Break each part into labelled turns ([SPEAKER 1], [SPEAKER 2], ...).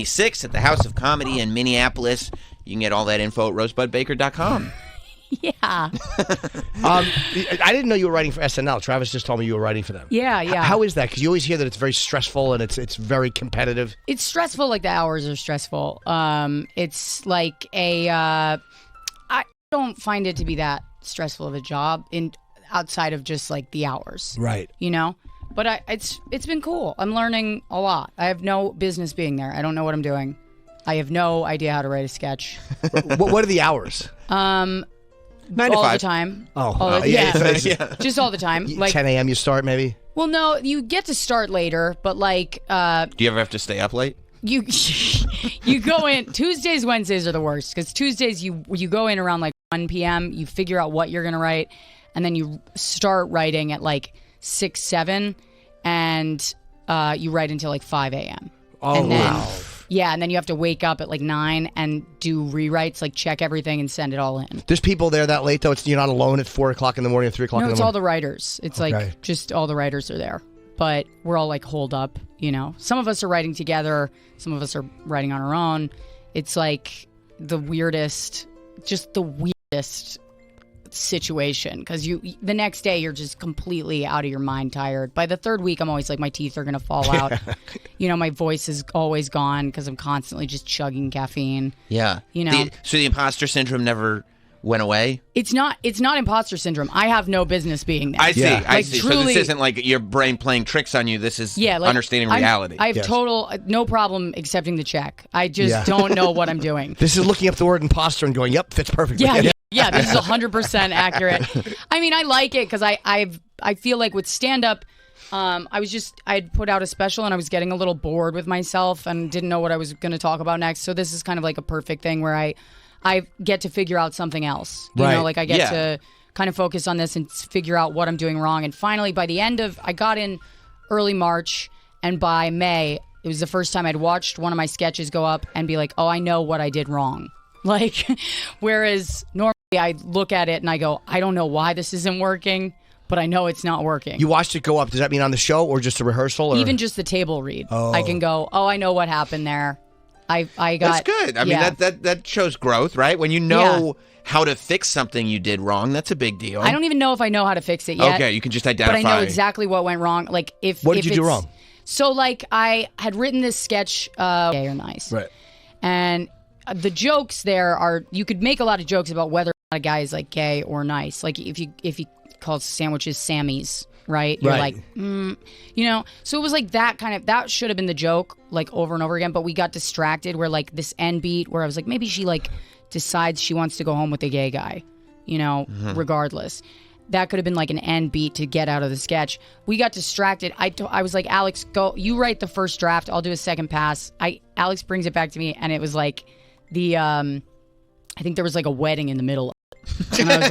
[SPEAKER 1] 26 at the House of Comedy in Minneapolis. You can get all that info at rosebudbaker.com.
[SPEAKER 2] Yeah.
[SPEAKER 3] I didn't know you were writing for SNL. Travis just told me you were writing for them.
[SPEAKER 2] Yeah.
[SPEAKER 3] How is that? Because you always hear that it's very stressful and it's very competitive.
[SPEAKER 2] It's stressful, like the hours are stressful. It's like I don't find it to be that stressful of a job outside of just like the hours.
[SPEAKER 3] Right.
[SPEAKER 2] But it's been cool. I'm learning a lot. I have no business being there. I don't know what I'm doing. I have no idea how to write a sketch.
[SPEAKER 3] What are the hours?
[SPEAKER 1] 9 to
[SPEAKER 2] all
[SPEAKER 1] 5.
[SPEAKER 2] the time.
[SPEAKER 3] Yeah.
[SPEAKER 2] Just all the time. Like
[SPEAKER 3] 10 a.m. you start maybe?
[SPEAKER 2] Well, no, you get to start later, but like
[SPEAKER 1] Do you ever have to stay up late?
[SPEAKER 2] you go in Tuesdays, Wednesdays are the worst because Tuesdays you go in around like 1 p.m. You figure out what you're gonna write, and then you start writing at like 6, 7, and you write until like 5 a.m.
[SPEAKER 3] Oh,
[SPEAKER 2] and then,
[SPEAKER 3] wow.
[SPEAKER 2] Yeah, and then you have to wake up at like 9 and do rewrites, like check everything and send it all in.
[SPEAKER 3] There's people there that late though. You're not alone at 4 o'clock in the morning or 3 o'clock in the morning.
[SPEAKER 2] No, it's all the writers. It's like just all the writers are there, but we're all like holed up. Some of us are writing together. Some of us are writing on our own. It's like the weirdest situation because the next day you're just completely out of your mind, tired. By the third week, I'm always like my teeth are gonna fall out. My voice is always gone because I'm constantly just chugging caffeine.
[SPEAKER 1] Yeah. So the imposter syndrome never went away?
[SPEAKER 2] It's not imposter syndrome. I have no business being there.
[SPEAKER 1] I see.
[SPEAKER 3] Yeah.
[SPEAKER 1] I see.
[SPEAKER 2] Truly,
[SPEAKER 1] so this isn't like your brain playing tricks on you. This is understanding reality.
[SPEAKER 2] I have no problem accepting the check. I just don't know what I'm doing.
[SPEAKER 3] This is looking up the word imposter and going, yep, fits perfectly.
[SPEAKER 2] Yeah, this is 100% accurate. I mean, I like it because I feel like with stand-up, I had put out a special and I was getting a little bored with myself and didn't know what I was going to talk about next. So this is kind of like a perfect thing where I get to figure out something else. You know, like I get to kind of focus on this and figure out what I'm doing wrong. And finally, by the end of, I got in early March, and by May, it was the first time I'd watched one of my sketches go up and be like, oh, I know what I did wrong. Like, whereas normally I look at it and I go, I don't know why this isn't working, but I know it's not working.
[SPEAKER 3] You watched it go up. Does that mean on the show or just a rehearsal? Or?
[SPEAKER 2] Even just the table read. I can go, oh, I know what happened there. I got.
[SPEAKER 1] That's good. I mean, that shows growth, right? When you know how to fix something you did wrong, that's a big deal.
[SPEAKER 2] I don't even know if I know how to fix it yet.
[SPEAKER 1] Okay, you can just identify.
[SPEAKER 2] But I know exactly what went wrong. Like
[SPEAKER 3] what did you do wrong?
[SPEAKER 2] So like I had written this sketch, gay or nice,
[SPEAKER 3] right?
[SPEAKER 2] And the jokes there are, you could make a lot of jokes about whether or not a guy is like gay or nice. Like if you call sandwiches Sammy's, right? You're like, So it was like that should have been the joke, like over and over again. But we got distracted where like this end beat where I was like, maybe she like decides she wants to go home with a gay guy, regardless. That could have been like an end beat to get out of the sketch. We got distracted. I was like, Alex, go. You write the first draft. I'll do a second pass. Alex brings it back to me, and it was like I think there was like a wedding in the middle of it. And I was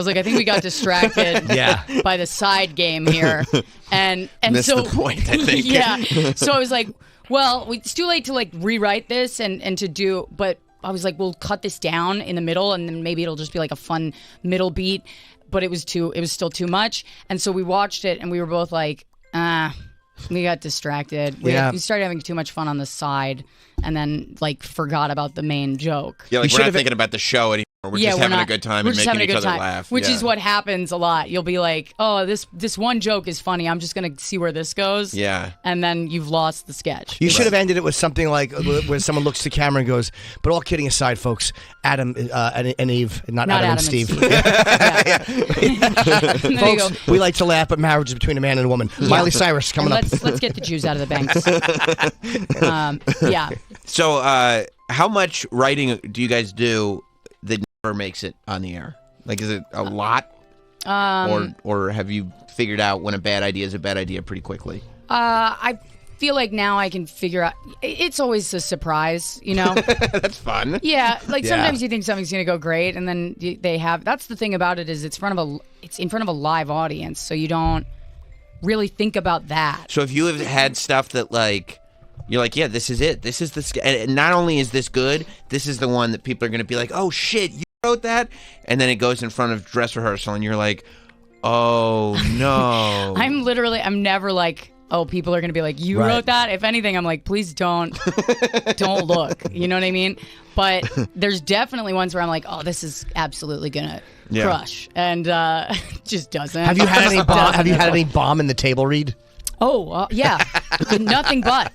[SPEAKER 2] like, I think we got distracted by the side game here. And
[SPEAKER 1] missed
[SPEAKER 2] so
[SPEAKER 1] the point, I think.
[SPEAKER 2] Yeah. So I was like, well, it's too late to like rewrite this and to do, but I was like, we'll cut this down in the middle and then maybe it'll just be like a fun middle beat. But it was still too much. And so we watched it and we were both like, we got distracted. We started having too much fun on the side and then like forgot about the main joke.
[SPEAKER 1] Yeah, like we're not thinking about the show anymore. We're just having a good time and making each other laugh.
[SPEAKER 2] Which is what happens a lot. You'll be like, oh, this one joke is funny. I'm just going to see where this goes.
[SPEAKER 1] Yeah.
[SPEAKER 2] And then you've lost the sketch.
[SPEAKER 3] You should have ended it with something like when someone looks to camera and goes, but all kidding aside, folks, Adam and Eve, not Adam and Steve. Folks, we like to laugh, but marriage is between a man and a woman. Miley Cyrus coming up.
[SPEAKER 2] Let's get the Jews out of the banks.
[SPEAKER 1] So how much writing do you guys do that never makes it on the air? Like, is it a lot? Or have you figured out when a bad idea is a bad idea pretty quickly?
[SPEAKER 2] I feel like now I can figure out. It's always a surprise,
[SPEAKER 1] That's fun.
[SPEAKER 2] Yeah, like sometimes you think something's gonna go great, and then they have. That's the thing about it is it's in front of a live audience, so you don't really think about that.
[SPEAKER 1] So if you have had stuff that like. You're like, yeah, this is it. This is the... And not only is this good, this is the one that people are going to be like, oh, shit, you wrote that? And then it goes in front of dress rehearsal, and you're like, oh, no.
[SPEAKER 2] I'm never like, oh, people are going to be like, you
[SPEAKER 3] Right.
[SPEAKER 2] wrote that? If anything, I'm like, please don't look. You know what I mean? But there's definitely ones where I'm like, oh, this is absolutely going to crush. And just doesn't.
[SPEAKER 3] Have you had any bomb? Have you had
[SPEAKER 2] Doesn't.
[SPEAKER 3] any bomb in the table read?
[SPEAKER 2] Oh, yeah. Nothing but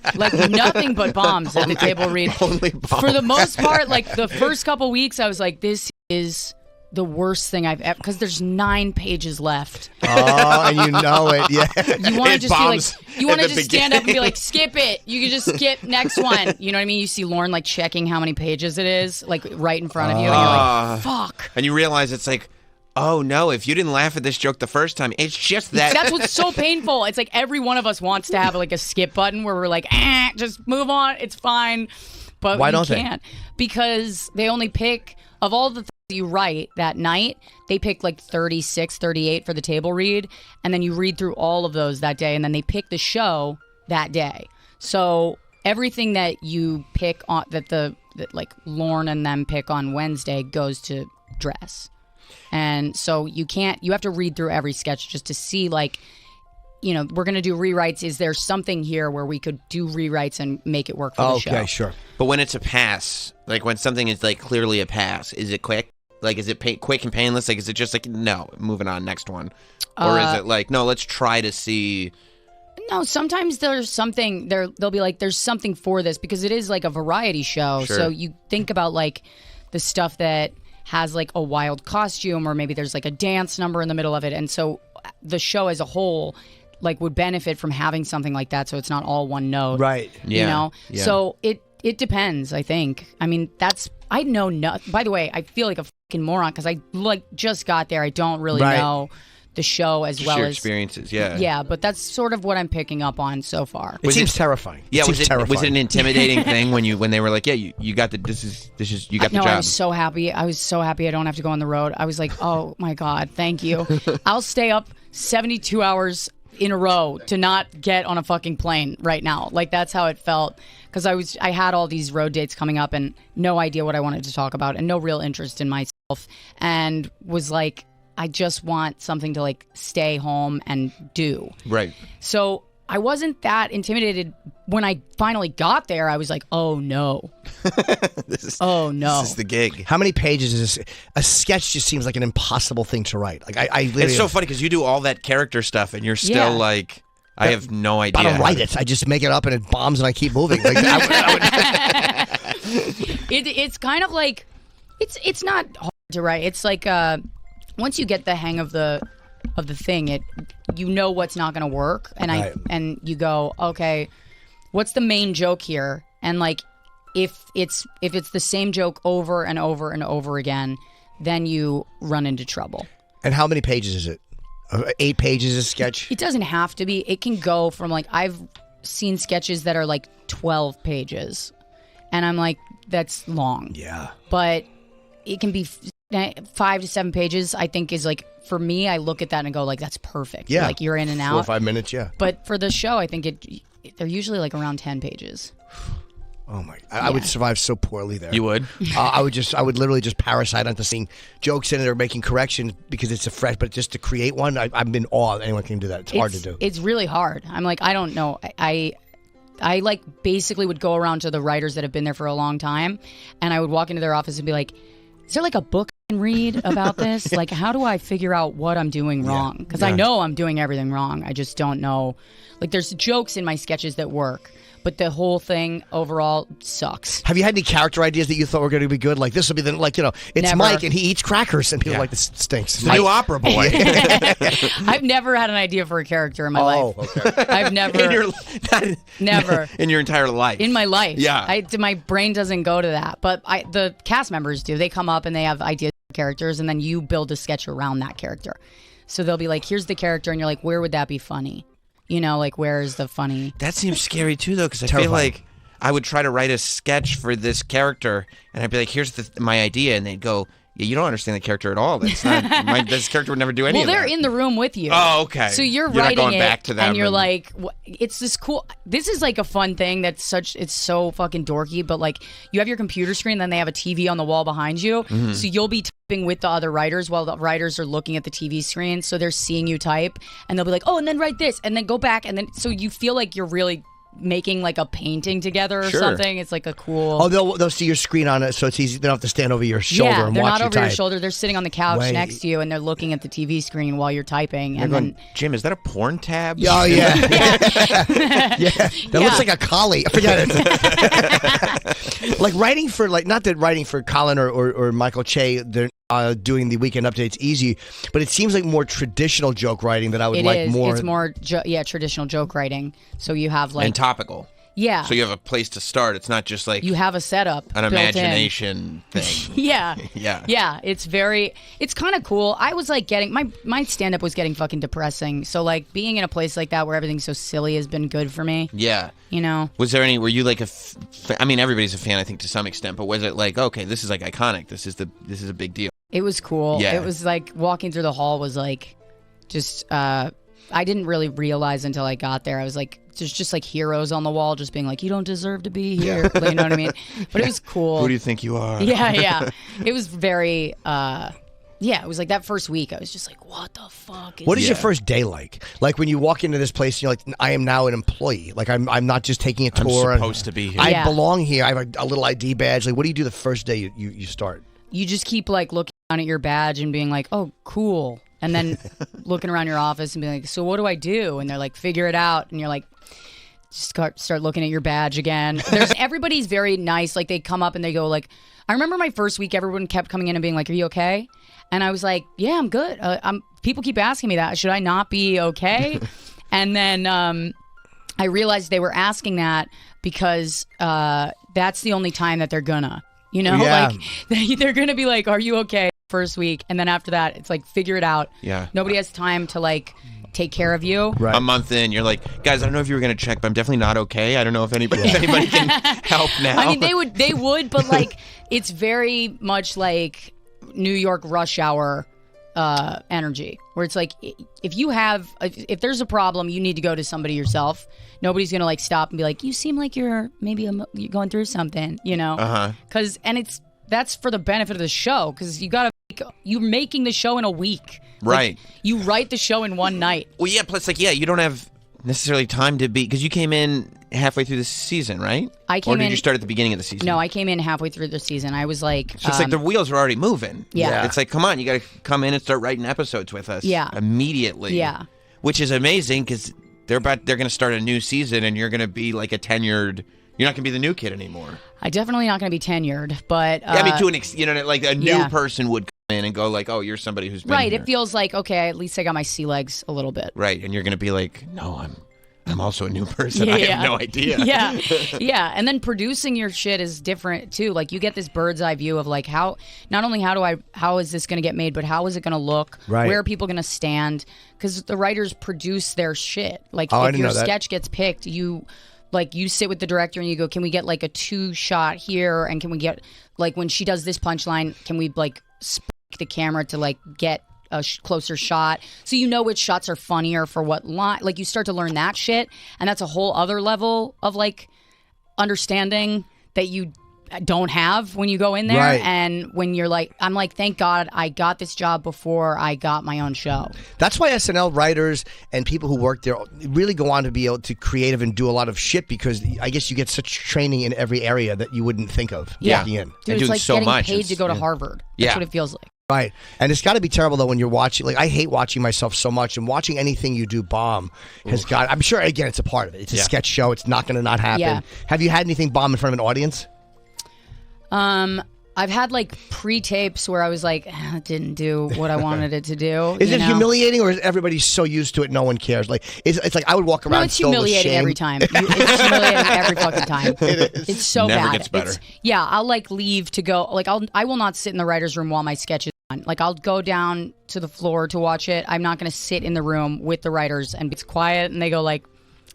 [SPEAKER 2] bombs at the table read.
[SPEAKER 1] Only bombs.
[SPEAKER 2] For the most part, like the first couple weeks, I was like, this is the worst thing I've ever, because there's 9 pages left.
[SPEAKER 3] Oh, and you know it, yeah.
[SPEAKER 2] You want to
[SPEAKER 1] It
[SPEAKER 2] just be
[SPEAKER 1] bombs
[SPEAKER 2] like, you want to
[SPEAKER 1] at the
[SPEAKER 2] just stand up and be
[SPEAKER 1] beginning.
[SPEAKER 2] like, skip it. You can just skip next one. You know what I mean? You see Lauren like checking how many pages it is, like right in front of you, and you're like, fuck.
[SPEAKER 1] And you realize it's like, oh no, if you didn't laugh at this joke the first time, it's just that.
[SPEAKER 2] That's what's so painful. It's like every one of us wants to have like a skip button where we're like, just move on. It's fine. But
[SPEAKER 3] Why
[SPEAKER 2] we
[SPEAKER 3] don't they?
[SPEAKER 2] can't. Because they only pick, of all the things you write that night, they pick like 36, 38 for the table read. And then you read through all of those that day. And then they pick the show that day. So everything that you pick on, that like Lorne and them pick on Wednesday goes to dress. And so you have to read through every sketch just to see, like, you know, we're going to do rewrites. Is there something here where we could do rewrites and make it work for the show?
[SPEAKER 3] Okay, sure.
[SPEAKER 1] But when it's a pass, like when something is like clearly a pass, is it quick? Like, is it quick and painless? Like, is it just like, no, moving on, next one? Or is it like, no, let's try to see...
[SPEAKER 2] No, sometimes there's something, they'll be like, there's something for this, because it is like a variety show.
[SPEAKER 1] Sure.
[SPEAKER 2] So you think about like the stuff that has like a wild costume, or maybe there's like a dance number in the middle of it. And so the show as a whole like would benefit from having something like that, so it's not all one note.
[SPEAKER 3] Right.
[SPEAKER 2] You know?
[SPEAKER 1] Yeah.
[SPEAKER 2] So it depends, I think. I mean, I know nothing. By the way, I feel like a fucking moron because I like just got there. I don't really know the show as
[SPEAKER 1] Just
[SPEAKER 2] well
[SPEAKER 1] your
[SPEAKER 2] as
[SPEAKER 1] experiences, yeah.
[SPEAKER 2] Yeah, but that's sort of what I'm picking up on so far.
[SPEAKER 3] It seems terrifying.
[SPEAKER 1] Yeah,
[SPEAKER 3] seems
[SPEAKER 1] was
[SPEAKER 3] terrifying.
[SPEAKER 1] it an intimidating thing when they were like, yeah, you got the you got the
[SPEAKER 2] No,
[SPEAKER 1] job?
[SPEAKER 2] I was so happy. I don't have to go on the road. I was like, oh my God, thank you. I'll stay up 72 hours in a row to not get on a fucking plane right now. Like, that's how it felt, because I had all these road dates coming up and no idea what I wanted to talk about and no real interest in myself, and was like, I just want something to like stay home and do.
[SPEAKER 1] Right.
[SPEAKER 2] So I wasn't that intimidated when I finally got there. I was like, oh no. Oh no.
[SPEAKER 1] This is the gig.
[SPEAKER 3] How many pages is this? A sketch just seems like an impossible thing to write. Like I literally,
[SPEAKER 1] It's so funny because you do all that character stuff and you're still like, I have no idea.
[SPEAKER 3] I don't write it. I just make it up and it bombs and I keep moving. Like
[SPEAKER 2] It's kind of like, it's not hard to write. It's like once you get the hang of the thing, you know what's not going to work, and and you go, okay, what's the main joke here? And like, if it's the same joke over and over and over again, then you run into trouble.
[SPEAKER 3] And how many pages is it? 8 pages a sketch?
[SPEAKER 2] It doesn't have to be. It can go from like, I've seen sketches that are like 12 pages, and I'm like, that's long.
[SPEAKER 3] Yeah.
[SPEAKER 2] But it can be 5 to 7 pages, I think, is like, for me, I look at that and go like, that's perfect.
[SPEAKER 3] Yeah.
[SPEAKER 2] Like, you're in and out.
[SPEAKER 3] 4 or 5 minutes, yeah.
[SPEAKER 2] But for the show, I think they're usually like around 10 pages.
[SPEAKER 3] Oh my! I would survive so poorly there.
[SPEAKER 1] You would?
[SPEAKER 3] I would literally just parasite onto seeing jokes in it or making corrections because it's a fresh. But just to create one, I'm in awe. Anyone can do that. It's hard to do.
[SPEAKER 2] It's really hard. I'm like, I don't know. I like basically would go around to the writers that have been there for a long time, and I would walk into their office and be like, is there like a book I can read about this? Like, how do I figure out what I'm doing wrong? Because I know I'm doing everything wrong. I just don't know. Like, there's jokes in my sketches that work, but the whole thing overall sucks.
[SPEAKER 3] Have you had any character ideas that you thought were going to be good? Like, this will be the, like, it's
[SPEAKER 2] Never.
[SPEAKER 3] Mike and he eats crackers and people are like, this stinks.
[SPEAKER 1] The new opera boy.
[SPEAKER 2] I've never had an idea for a character in my life.
[SPEAKER 3] Okay.
[SPEAKER 2] I've never. Never.
[SPEAKER 1] In your entire life.
[SPEAKER 2] In my life.
[SPEAKER 1] Yeah.
[SPEAKER 2] My brain doesn't go to that. But the cast members do. They come up and they have ideas for characters, and then you build a sketch around that character. So they'll be like, here's the character, and you're like, where would that be funny? You know, like, where's the funny?
[SPEAKER 1] That seems scary too, though, because I feel like I would try to write a sketch for this character, and I'd be like, here's my idea, and they'd go, Yeah, you don't understand the character at all. That's not this character would never do any
[SPEAKER 2] Well,
[SPEAKER 1] of that.
[SPEAKER 2] they're in the room with you.
[SPEAKER 1] Oh, okay.
[SPEAKER 2] So you're
[SPEAKER 1] not
[SPEAKER 2] writing
[SPEAKER 1] going
[SPEAKER 2] it,
[SPEAKER 1] back to them
[SPEAKER 2] and you're like, it's this cool. This is like a fun thing. It's so fucking dorky. But like, you have your computer screen, then they have a TV on the wall behind you.
[SPEAKER 1] Mm-hmm.
[SPEAKER 2] So you'll be typing with the other writers while the writers are looking at the TV screen. So they're seeing you type, and they'll be like, oh, and then write this, and then go back, and then so you feel like you're really making like a painting together or something. It's like a cool.
[SPEAKER 3] Oh, they'll see your screen on it, so it's easy. They don't have to stand over your shoulder and watch you type.
[SPEAKER 2] They're not over your shoulder. They're sitting on the couch next to you, and they're looking at the TV screen while you're typing. And then,
[SPEAKER 1] Jim, is that a porn tab?
[SPEAKER 3] Oh yeah, That looks like a collie. Forget it. Like writing for not that writing for Colin or Michael Che, they're doing the weekend updates easy, but it seems like more traditional joke writing that I would like more.
[SPEAKER 2] It's more traditional joke writing. So you have like
[SPEAKER 1] and topical.
[SPEAKER 2] Yeah.
[SPEAKER 1] So you have a place to start. It's not just like
[SPEAKER 2] you have a setup,
[SPEAKER 1] an
[SPEAKER 2] built
[SPEAKER 1] imagination thing.
[SPEAKER 2] Yeah.
[SPEAKER 1] Yeah.
[SPEAKER 2] Yeah. It's kind of cool. I was like getting my stand up was getting fucking depressing. So like being in a place like that where everything's so silly has been good for me.
[SPEAKER 1] Yeah.
[SPEAKER 2] You know.
[SPEAKER 1] Were you like I mean, everybody's a fan, I think, to some extent, but was it like, okay, this is like iconic. This is a big deal.
[SPEAKER 2] It was cool.
[SPEAKER 1] Yeah.
[SPEAKER 2] It was like walking through the hall was like just I didn't really realize until I got there. I was like, there's just like heroes on the wall just being like, you don't deserve to be here. You know what I mean? But it was cool.
[SPEAKER 1] Who do you think you are?
[SPEAKER 2] Yeah. It was very it was like that first week I was just like, what the fuck
[SPEAKER 3] What is your first day like? Like when you walk into this place and you're like, I am now an employee. Like I'm not just taking a tour.
[SPEAKER 1] I'm supposed to be here.
[SPEAKER 3] I belong here. I have a little ID badge. Like what do you do the first day you start?
[SPEAKER 2] You just keep like looking down at your badge and being like, oh, cool. And then looking around your office and being like, so what do I do? And they're like, figure it out. And you're like, just start looking at your badge again. Everybody's very nice. Like they come up and they go like, I remember my first week, everyone kept coming in and being like, are you okay? And I was like, yeah, I'm good. People keep asking me that. Should I not be okay? And then I realized they were asking that because that's the only time that they're gonna. You know, like they're going to be like, are you okay? First week. And then after that, it's like, figure it out.
[SPEAKER 1] Yeah.
[SPEAKER 2] Nobody has time to like take care of you.
[SPEAKER 3] Right.
[SPEAKER 1] A month in, you're like, guys, I don't know if you were going to check, but I'm definitely not okay. I don't know if anybody can help now.
[SPEAKER 2] I mean, they would, but like, it's very much like New York rush hour energy, where it's like, if there's a problem, you need to go to somebody yourself. Nobody's gonna like stop and be like, you seem like you're you're going through something, you know? That's for the benefit of the show, because you're making the show in a week,
[SPEAKER 1] right?
[SPEAKER 2] Like, you write the show in one night.
[SPEAKER 1] Well, yeah. Plus, like, you don't have necessarily time to be, because you came in halfway through the season, right? Or did you start at the beginning of the season?
[SPEAKER 2] No, I came in halfway through the season. I was like,
[SPEAKER 1] so it's like the wheels are already moving.
[SPEAKER 2] Yeah.
[SPEAKER 1] It's like, come on, you got to come in and start writing episodes with us.
[SPEAKER 2] Yeah.
[SPEAKER 1] Immediately.
[SPEAKER 2] Yeah.
[SPEAKER 1] Which is amazing, because they're going to start a new season, and you're going to be like a tenured. You're not going to be the new kid anymore.
[SPEAKER 2] I definitely not going to be tenured, but
[SPEAKER 1] I mean, like a new person would come in and go like, oh, you're somebody who's been
[SPEAKER 2] right.
[SPEAKER 1] here.
[SPEAKER 2] It feels like, okay, at least I got my sea legs a little bit.
[SPEAKER 1] Right, and you're going to be like, no, I'm also a new person. I have no idea.
[SPEAKER 2] Yeah. And then producing your shit is different too. Like you get this bird's eye view of like how is this going to get made, but how is it going to look?
[SPEAKER 3] Right.
[SPEAKER 2] Where are people going to stand? Because the writers produce their shit. Like
[SPEAKER 3] I
[SPEAKER 2] if
[SPEAKER 3] didn't
[SPEAKER 2] your
[SPEAKER 3] know that.
[SPEAKER 2] sketch gets picked, you sit with the director and you go, can we get like a 2-shot here? And can we get like when she does this punchline, can we like spike the camera to like get a closer shot, so you know which shots are funnier for what line. Like you start to learn that shit, and that's a whole other level of like understanding that you don't have when you go in there.
[SPEAKER 3] Right.
[SPEAKER 2] And when you're like, I'm like, thank God I got this job before I got my own show.
[SPEAKER 3] That's why SNL writers and people who work there really go on to be able to creative and do a lot of shit, because I guess you get such training in every area that you wouldn't think of walking in.
[SPEAKER 2] Dude, it's like
[SPEAKER 1] so
[SPEAKER 2] getting
[SPEAKER 1] much.
[SPEAKER 2] paid to go to Harvard. That's what it feels like.
[SPEAKER 3] Right. And it's got to be terrible, though, when you're watching. Like, I hate watching myself so much, and watching anything you do bomb has got. I'm sure, again, it's a part of it. It's a sketch show. It's not going to not happen.
[SPEAKER 2] Yeah.
[SPEAKER 3] Have you had anything bomb in front of an audience?
[SPEAKER 2] I've had like pre-tapes where I was like, it didn't do what I wanted it to do.
[SPEAKER 3] Is it humiliating, or is everybody so used to it no one cares? Like it's like I would walk around.
[SPEAKER 2] No, it's humiliating every time. It's humiliating every fucking time.
[SPEAKER 3] It is.
[SPEAKER 2] It's so
[SPEAKER 1] Never
[SPEAKER 2] bad.
[SPEAKER 1] gets better.
[SPEAKER 2] I'll like leave to go. Like I will not sit in the writer's room while my sketch is on. Like I'll go down to the floor to watch it. I'm not going to sit in the room with the writers and it's quiet and they go like,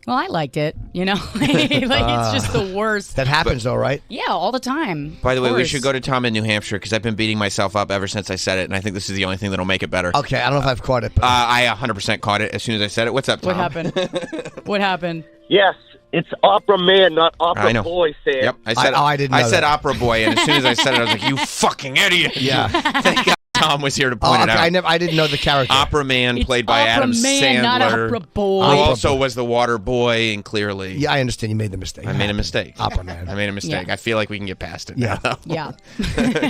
[SPEAKER 2] Well, I liked it, it's just the worst.
[SPEAKER 3] That happens, though, right?
[SPEAKER 2] Yeah, all the time.
[SPEAKER 1] By the way, we
[SPEAKER 2] course.
[SPEAKER 1] should go to Tom in New Hampshire because I've been beating myself up ever since I said it, and I think this is the only thing that'll make it better.
[SPEAKER 3] Okay, I don't know if I've caught it. But...
[SPEAKER 1] I 100% caught it as soon as I said it. What's up, Tom?
[SPEAKER 2] What happened? What happened?
[SPEAKER 4] Yes, it's Opera Man, not Opera Boy, Sam.
[SPEAKER 1] Yep,
[SPEAKER 3] I didn't know
[SPEAKER 1] I said
[SPEAKER 3] that.
[SPEAKER 1] Opera Boy, and as soon as I said it, I was like, "You fucking idiot!"
[SPEAKER 3] Yeah.
[SPEAKER 1] Thank God Tom was here to point it out.
[SPEAKER 3] I didn't know the character.
[SPEAKER 1] Opera Man,
[SPEAKER 2] It's
[SPEAKER 1] played by
[SPEAKER 2] Opera
[SPEAKER 1] Adam
[SPEAKER 2] Man,
[SPEAKER 1] Sandler,
[SPEAKER 2] not Opera Boy.
[SPEAKER 1] who
[SPEAKER 3] Opera
[SPEAKER 1] also
[SPEAKER 3] Boy.
[SPEAKER 1] was the Water Boy, and clearly,
[SPEAKER 3] Yeah, I understand you made the mistake.
[SPEAKER 1] I made a mistake.
[SPEAKER 3] Opera Man.
[SPEAKER 1] I made a mistake.
[SPEAKER 2] Yeah.
[SPEAKER 1] I feel like we can get past it.
[SPEAKER 3] Yeah.
[SPEAKER 1] now,
[SPEAKER 2] Yeah.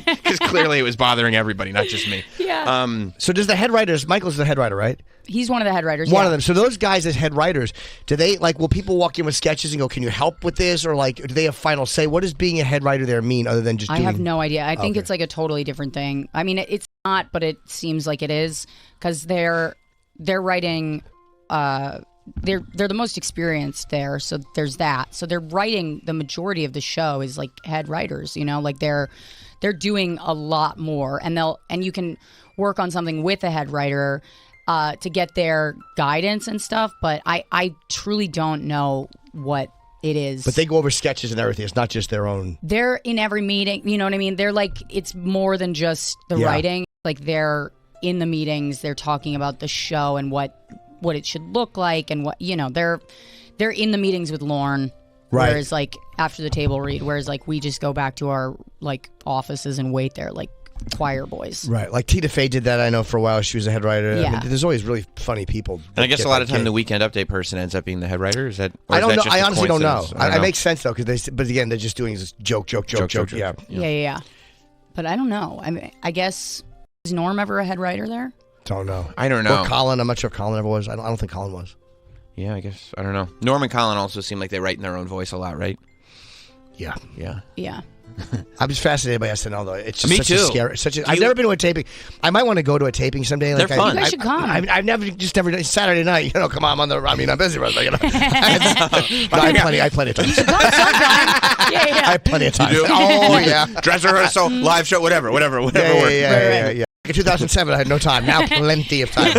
[SPEAKER 1] because clearly it was bothering everybody, not just me.
[SPEAKER 2] Yeah.
[SPEAKER 3] So does the head writers, Michael's the head writer, right?
[SPEAKER 2] He's one of the head writers.
[SPEAKER 3] One
[SPEAKER 2] yeah.
[SPEAKER 3] of them. So those guys as head writers, do they, will people walk in with sketches and go, can you help with this? Or, do they have final say? What does being a head writer there mean other than just
[SPEAKER 2] I
[SPEAKER 3] doing...
[SPEAKER 2] have no idea. I think
[SPEAKER 3] Okay.
[SPEAKER 2] it's like a totally different thing. I mean, it's not, but it seems like it is because they're writing. They're the most experienced there, so there's that. So they're writing the majority of the show is like head writers. They're doing a lot more, and you can work on something with a head writer to get their guidance and stuff. But I truly don't know what it is.
[SPEAKER 3] But they go over sketches and everything. It's not just their own...
[SPEAKER 2] They're in every meeting, you know what I mean? They're like, it's more than just the
[SPEAKER 3] Yeah.
[SPEAKER 2] writing. Like they're in the meetings, they're talking about the show and what it should look like and what, they're in the meetings with Lorne.
[SPEAKER 3] Right.
[SPEAKER 2] Whereas like after the table read, whereas like we just go back to our like offices and wait there like choir boys.
[SPEAKER 3] Right. Like Tina Fey did that, I know, for a while. She was a head writer.
[SPEAKER 2] Yeah.
[SPEAKER 3] I mean, there's always really funny people.
[SPEAKER 1] And I guess
[SPEAKER 3] that
[SPEAKER 1] a lot
[SPEAKER 3] get
[SPEAKER 1] of time
[SPEAKER 3] that
[SPEAKER 1] the
[SPEAKER 3] gig.
[SPEAKER 1] Weekend Update person ends up being the head writer. Is that? Or
[SPEAKER 3] I
[SPEAKER 1] is
[SPEAKER 3] don't
[SPEAKER 1] that
[SPEAKER 3] know.
[SPEAKER 1] just
[SPEAKER 3] I
[SPEAKER 1] a
[SPEAKER 3] honestly don't know.
[SPEAKER 1] coincidence? I don't
[SPEAKER 3] It
[SPEAKER 1] know.
[SPEAKER 3] makes sense, though, because but again, they're just doing this joke. Yeah.
[SPEAKER 2] Yeah. But I don't know. I mean, I guess, is Norm ever a head writer there?
[SPEAKER 3] Don't know.
[SPEAKER 1] I don't know.
[SPEAKER 3] Or Colin. I'm not sure if Colin ever was. I don't think Colin was.
[SPEAKER 1] Yeah, I guess I don't know. Norm and Colin also seem like they write in their own voice a lot, right?
[SPEAKER 3] Yeah.
[SPEAKER 1] Yeah.
[SPEAKER 2] Yeah.
[SPEAKER 3] I'm just fascinated by SNL, though. It's just
[SPEAKER 1] Me
[SPEAKER 3] such
[SPEAKER 1] too.
[SPEAKER 3] a scary... I've never been to a taping. I might want to go to a taping someday.
[SPEAKER 1] They're fun.
[SPEAKER 2] You guys should come.
[SPEAKER 3] I've never Saturday night. Come on, I'm busy. But, I have plenty of time.
[SPEAKER 2] Yeah.
[SPEAKER 3] I have plenty of time.
[SPEAKER 1] do?
[SPEAKER 3] Oh yeah.
[SPEAKER 1] Dress rehearsal, live show, whatever works.
[SPEAKER 3] Yeah. In 2007, I had no time. Now, plenty of time.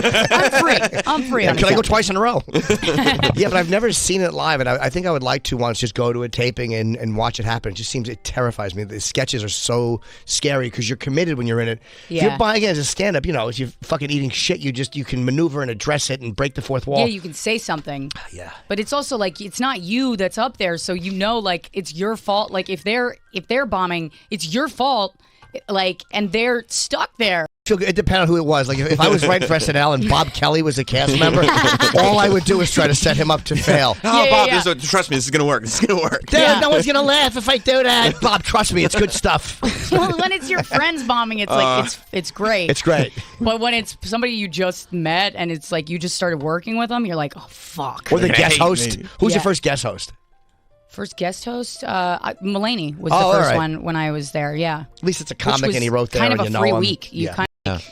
[SPEAKER 2] I'm free.
[SPEAKER 3] Can I go twice in a row? Yeah, but I've never seen it live, and I think I would like to once just go to a taping and watch it happen. It terrifies me. The sketches are so scary because you're committed when you're in it. If
[SPEAKER 2] Yeah.
[SPEAKER 3] you're buying it as a stand-up, if you're fucking eating shit, you can maneuver and address it and break the fourth wall.
[SPEAKER 2] Yeah, you can say something.
[SPEAKER 3] Yeah.
[SPEAKER 2] But it's also like it's not you that's up there, so like it's your fault. Like if they're bombing, it's your fault. Like and they're stuck there.
[SPEAKER 3] It depends on who it was. Like if I was writing for SNL and Bob Kelly was a cast member, all I would do is try to set him up to fail.
[SPEAKER 1] Oh, Bob,
[SPEAKER 2] yeah.
[SPEAKER 1] trust me, this is gonna work.
[SPEAKER 3] Dude, no one's gonna laugh if I do that. Bob, trust me, it's good stuff.
[SPEAKER 2] Well, when it's your friends bombing, it's like it's great.
[SPEAKER 3] It's great.
[SPEAKER 2] But when it's somebody you just met and it's like you just started working with them, you're like, oh fuck.
[SPEAKER 3] Or the
[SPEAKER 1] They
[SPEAKER 3] guest
[SPEAKER 1] hate
[SPEAKER 3] host.
[SPEAKER 1] me.
[SPEAKER 3] Who's
[SPEAKER 2] Yeah.
[SPEAKER 3] your first guest host?
[SPEAKER 2] First guest host, Mulaney was
[SPEAKER 3] Oh,
[SPEAKER 2] the
[SPEAKER 3] all
[SPEAKER 2] first
[SPEAKER 3] right.
[SPEAKER 2] one when I was there. Yeah,
[SPEAKER 3] At least it's a
[SPEAKER 2] Which
[SPEAKER 3] comic
[SPEAKER 2] was
[SPEAKER 3] and he wrote there
[SPEAKER 2] kind of
[SPEAKER 3] and
[SPEAKER 2] a
[SPEAKER 3] you know
[SPEAKER 2] free
[SPEAKER 3] him.
[SPEAKER 2] week. You
[SPEAKER 3] Yeah.
[SPEAKER 2] kind of,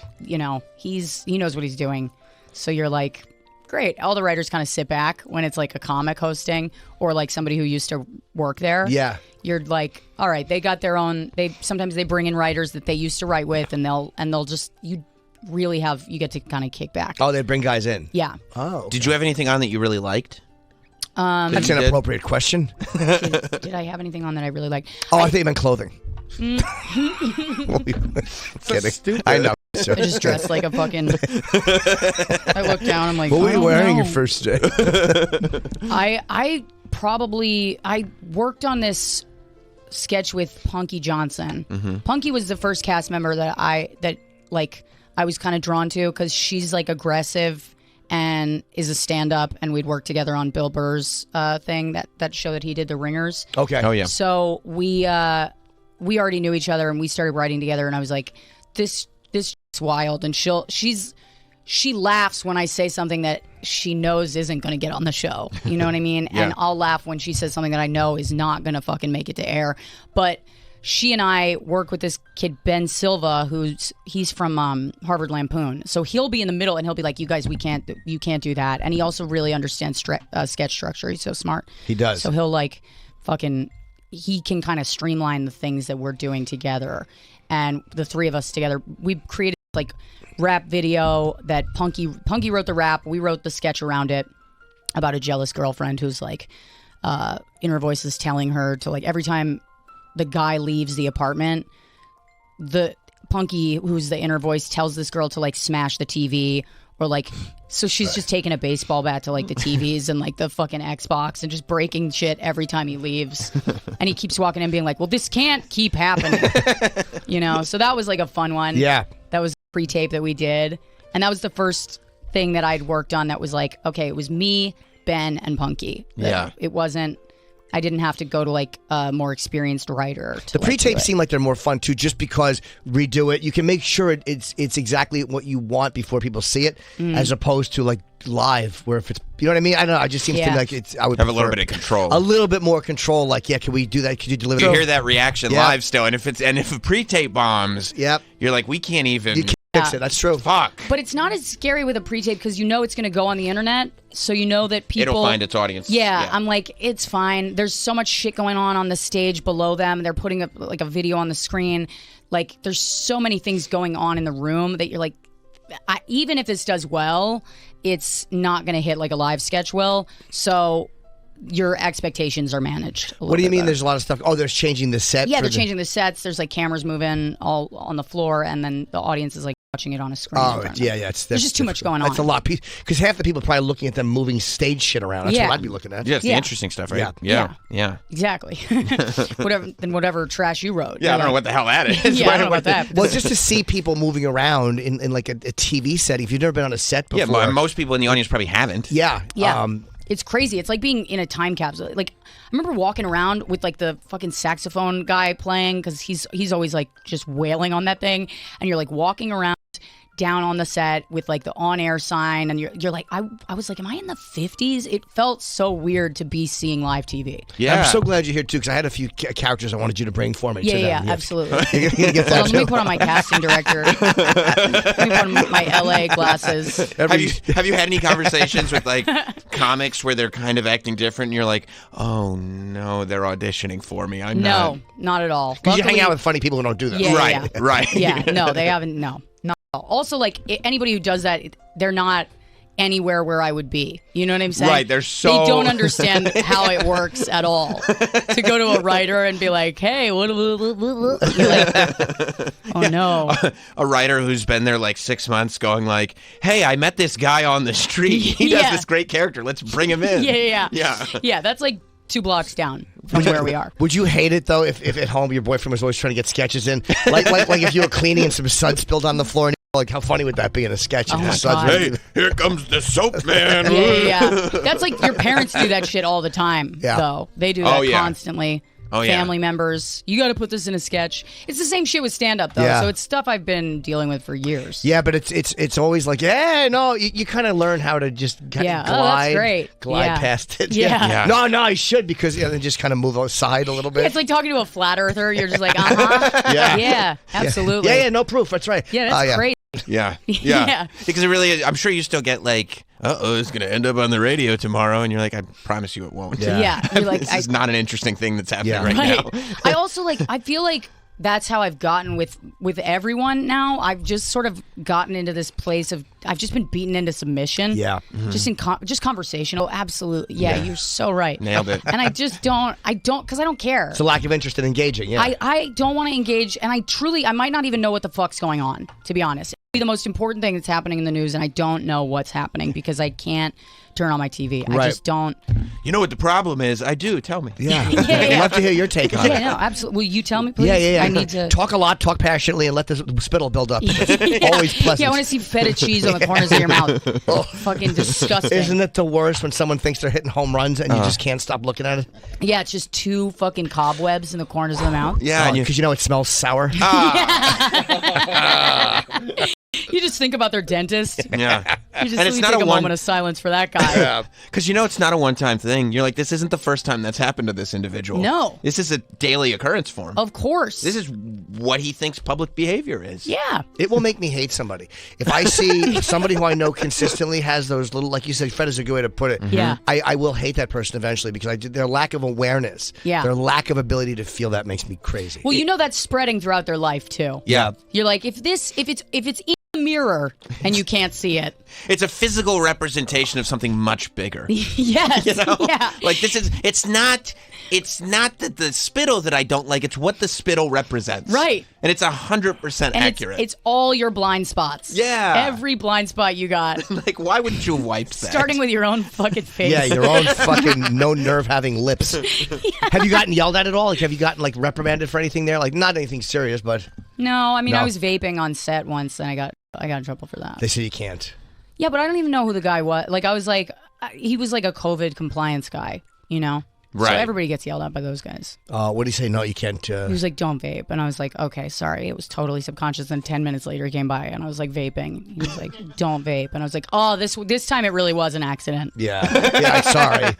[SPEAKER 2] he knows what he's doing. So you're like, great. All the writers kind of sit back when it's like a comic hosting or like somebody who used to work there.
[SPEAKER 3] Yeah.
[SPEAKER 2] You're like, all right, they got their own. Sometimes they bring in writers that they used to write with, and they'll just you get to kind of kick back.
[SPEAKER 3] Oh, they bring guys in.
[SPEAKER 2] Yeah.
[SPEAKER 3] Oh.
[SPEAKER 1] Did you have anything on that you really liked?
[SPEAKER 3] That's
[SPEAKER 1] you
[SPEAKER 3] an
[SPEAKER 1] did?
[SPEAKER 3] appropriate question.
[SPEAKER 2] Did I have anything on that I really liked?
[SPEAKER 3] Oh, I think you meant clothing. Kidding. I know.
[SPEAKER 2] I just dressed like a fucking. I look down. I'm like,
[SPEAKER 3] What were
[SPEAKER 2] I
[SPEAKER 3] you
[SPEAKER 2] don't
[SPEAKER 3] wearing
[SPEAKER 2] know.
[SPEAKER 3] your first day?
[SPEAKER 2] I worked on this sketch with Punky Johnson.
[SPEAKER 3] Mm-hmm.
[SPEAKER 2] Punky was the first cast member that I was kind of drawn to because she's like aggressive and is a stand-up, and we'd worked together on Bill Burr's thing, that show that he did, The Ringers.
[SPEAKER 3] Okay.
[SPEAKER 1] Oh yeah.
[SPEAKER 2] So we already knew each other, and we started writing together, and I was like, this is wild. And she laughs when I say something that she knows isn't going to get on the show. You know what I mean?
[SPEAKER 1] Yeah.
[SPEAKER 2] And I'll laugh when she says something that I know is not going to fucking make it to air. But she and I work with this kid, Ben Silva, he's from Harvard Lampoon. So he'll be in the middle and he'll be like, you guys, you can't do that. And he also really understands sketch structure. He's so smart.
[SPEAKER 3] He does.
[SPEAKER 2] So he'll like fucking, he can kind of streamline the things that we're doing together. And the three of us together, we created like rap video that Punky wrote the rap. We wrote the sketch around it. about a jealous girlfriend who's like, inner voice is telling her to like every time the guy leaves the apartment, the Punky, who's the inner voice, tells this girl to like smash the TV or like, so she's just taking a baseball bat to like the TVs and like the fucking Xbox and just breaking shit every time he leaves. And he keeps walking in being like, well, this can't keep happening. You know, so that was like a fun one.
[SPEAKER 3] Yeah.
[SPEAKER 2] That was a pre-tape that we did. And that was the first thing that I'd worked on that was like, okay, it was me, Ben, and Punky.
[SPEAKER 1] Yeah.
[SPEAKER 2] It wasn't, I didn't have to go to like a more experienced writer.
[SPEAKER 3] The pre-tapes seem like they're more fun too, just because redo it. You can make sure it's exactly what you want before people see it, as opposed to like live, where if it's, you know what I mean? I don't know. It just seems to me like it's. I would
[SPEAKER 1] have a little bit of control.
[SPEAKER 3] A little bit more control. Like, yeah, can we do that? Could you deliver?
[SPEAKER 1] You hear that reaction live still, and if a pre-tape bombs, you're like, we can't even.
[SPEAKER 3] You can't fix it. That's true.
[SPEAKER 1] Fuck.
[SPEAKER 2] But it's not as scary with a pre-tape because you know it's going to go on the internet, so you know that people.
[SPEAKER 1] It'll find its audience.
[SPEAKER 2] Yeah, I'm like, it's fine. There's so much shit going on the stage below them. They're putting like a video on the screen. Like, there's so many things going on in the room that you're like, even if this does well, it's not going to hit like a live sketch will. So your expectations are managed.
[SPEAKER 3] What do you mean?
[SPEAKER 2] Better.
[SPEAKER 3] There's a lot of stuff. Oh, they're changing the set.
[SPEAKER 2] Yeah, they're changing the sets. There's like cameras moving all on the floor, and then the audience is like watching it on a screen.
[SPEAKER 3] Oh, yeah.
[SPEAKER 2] There's just too much going on.
[SPEAKER 3] That's a lot. Because half the people are probably looking at them moving stage shit around. That's what I'd be looking at.
[SPEAKER 1] Yeah, it's the interesting stuff, right? Yeah.
[SPEAKER 2] Exactly. whatever trash you wrote.
[SPEAKER 1] Yeah, I don't know what the hell that is.
[SPEAKER 2] Yeah, I don't know about that.
[SPEAKER 3] Well, just to see people moving around in like a TV setting. If you've never been on a set before.
[SPEAKER 1] Yeah, well, most people in the audience probably haven't.
[SPEAKER 3] Yeah.
[SPEAKER 2] Yeah. It's crazy. It's like being in a time capsule. Like, I remember walking around with like the fucking saxophone guy playing because he's always like just wailing on that thing, and you're like walking around down on the set with like the on-air sign, and you're like, I was like, am I in the 50s? It felt so weird to be seeing live TV.
[SPEAKER 1] Yeah,
[SPEAKER 3] I'm so glad you're here too, because I had a few characters I wanted you to bring for me.
[SPEAKER 2] Yeah, absolutely.
[SPEAKER 3] Let
[SPEAKER 2] me put on my casting director. Let me put on my LA glasses.
[SPEAKER 1] Have you had any conversations with like comics where they're kind of acting different, and you're like, oh no, they're auditioning for me?
[SPEAKER 2] Not at all.
[SPEAKER 3] Because you hang out with funny people who don't do that.
[SPEAKER 2] Yeah,
[SPEAKER 1] right.
[SPEAKER 2] Yeah, no, they haven't. No, not at all. Also, like anybody who does that, they're not anywhere where I would be. You know what I'm saying?
[SPEAKER 1] Right. They
[SPEAKER 2] don't understand how it works at all. To go to a writer and be like, hey, what? You're like, oh no.
[SPEAKER 1] A writer who's been there like 6 months going like, hey, I met this guy on the street. He does this great character. Let's bring him in.
[SPEAKER 2] Yeah, that's like 2 blocks down from where we are.
[SPEAKER 3] Would you hate it though if at home your boyfriend was always trying to get sketches in? Like if you were cleaning and some suds spilled on the floor, and like, how funny would that be in a sketch?
[SPEAKER 2] Oh my
[SPEAKER 3] God.
[SPEAKER 1] Hey, here comes the soap man.
[SPEAKER 2] Yeah. That's like your parents do that shit all the time, though. They do that constantly. Family members, you got to put this in a sketch. It's the same shit with stand-up, though. So it's stuff I've been dealing with for years.
[SPEAKER 3] Yeah, but it's always like, you kind of learn how to just glide past it.
[SPEAKER 2] Yeah.
[SPEAKER 3] No, I should, because then just kind of move aside a little bit.
[SPEAKER 2] It's like talking to a flat earther. You're just like, yeah, absolutely.
[SPEAKER 3] Yeah, no proof. That's right.
[SPEAKER 2] Yeah, that's crazy.
[SPEAKER 1] Yeah. Because it really is. I'm sure you still get like, it's going to end up on the radio tomorrow, and you're like, I promise you it won't.
[SPEAKER 2] Yeah. You're like,
[SPEAKER 1] this is not an interesting thing that's happening right now.
[SPEAKER 2] I also I feel like that's how I've gotten with everyone now. I've just sort of gotten into this place of I've just been beaten into submission.
[SPEAKER 3] Yeah.
[SPEAKER 2] Just in just conversational. Absolutely. Yeah, you're so right.
[SPEAKER 1] Nailed it.
[SPEAKER 2] And I don't because I don't care.
[SPEAKER 3] It's a lack of interest in engaging. Yeah.
[SPEAKER 2] I don't want to engage, and I might not even know what the fuck's going on, to be honest. It'd be the most important thing that's happening in the news, and I don't know what's happening because I can't turn on my TV. I just don't.
[SPEAKER 1] You know what the problem is? I do. Tell me.
[SPEAKER 3] Yeah. I'd love to hear your take on it.
[SPEAKER 2] Yeah, no, absolutely. Will you tell me, please?
[SPEAKER 3] Yeah.
[SPEAKER 2] I need to
[SPEAKER 3] talk a lot, talk passionately, and let the spittle build up. It's always pleasant.
[SPEAKER 2] Yeah, I want to see feta cheese on the corners of your mouth. Fucking disgusting.
[SPEAKER 3] Isn't it the worst when someone thinks they're hitting home runs and you just can't stop looking at it?
[SPEAKER 2] Yeah, it's just 2 fucking cobwebs in the corners of the mouth.
[SPEAKER 1] Yeah,
[SPEAKER 3] because it smells sour.
[SPEAKER 2] You just think about their dentist.
[SPEAKER 1] Yeah.
[SPEAKER 2] You just take a moment of silence for that guy.
[SPEAKER 1] Because it's not a one-time thing. You're like, this isn't the first time that's happened to this individual.
[SPEAKER 2] No.
[SPEAKER 1] This is a daily occurrence for him.
[SPEAKER 2] Of course.
[SPEAKER 1] This is what he thinks public behavior is.
[SPEAKER 2] Yeah.
[SPEAKER 3] It will make me hate somebody. If I see somebody who I know consistently has those little, like you said, Fred is a good way to put it.
[SPEAKER 2] Yeah.
[SPEAKER 3] I will hate that person eventually because their lack of awareness, their lack of ability to feel that makes me crazy.
[SPEAKER 2] Well, that's spreading throughout their life too.
[SPEAKER 1] Yeah.
[SPEAKER 2] You're like, if it's a mirror and you can't see it.
[SPEAKER 1] It's a physical representation of something much bigger.
[SPEAKER 2] Yes.
[SPEAKER 1] You know?
[SPEAKER 2] Yeah.
[SPEAKER 1] Like it's not the spittle that I don't like, it's what the spittle represents.
[SPEAKER 2] Right.
[SPEAKER 1] And it's 100% accurate.
[SPEAKER 2] It's all your blind spots.
[SPEAKER 1] Yeah.
[SPEAKER 2] Every blind spot you got.
[SPEAKER 1] Like, why wouldn't you wipe that?
[SPEAKER 2] Starting with your own fucking face.
[SPEAKER 3] Yeah, your own fucking no nerve having lips. Have you gotten yelled at all? Like, have you gotten like reprimanded for anything there? Like, not anything serious, but
[SPEAKER 2] No, I mean,
[SPEAKER 3] No.
[SPEAKER 2] I was vaping on set once and I got in trouble for that.
[SPEAKER 3] they say you can't.
[SPEAKER 2] Yeah, but I don't even know who the guy was. Like, I was like, he was like a COVID compliance guy, you know?
[SPEAKER 1] Right.
[SPEAKER 2] So everybody gets yelled at by those guys.
[SPEAKER 3] What do you say? No, you can't.
[SPEAKER 2] He was like, don't vape. And I was like, okay, sorry. It was totally subconscious. And 10 minutes later, he came by and I was like, vaping. He was like, don't vape. And I was like, oh, this time it really was an accident.
[SPEAKER 3] Yeah. Sorry.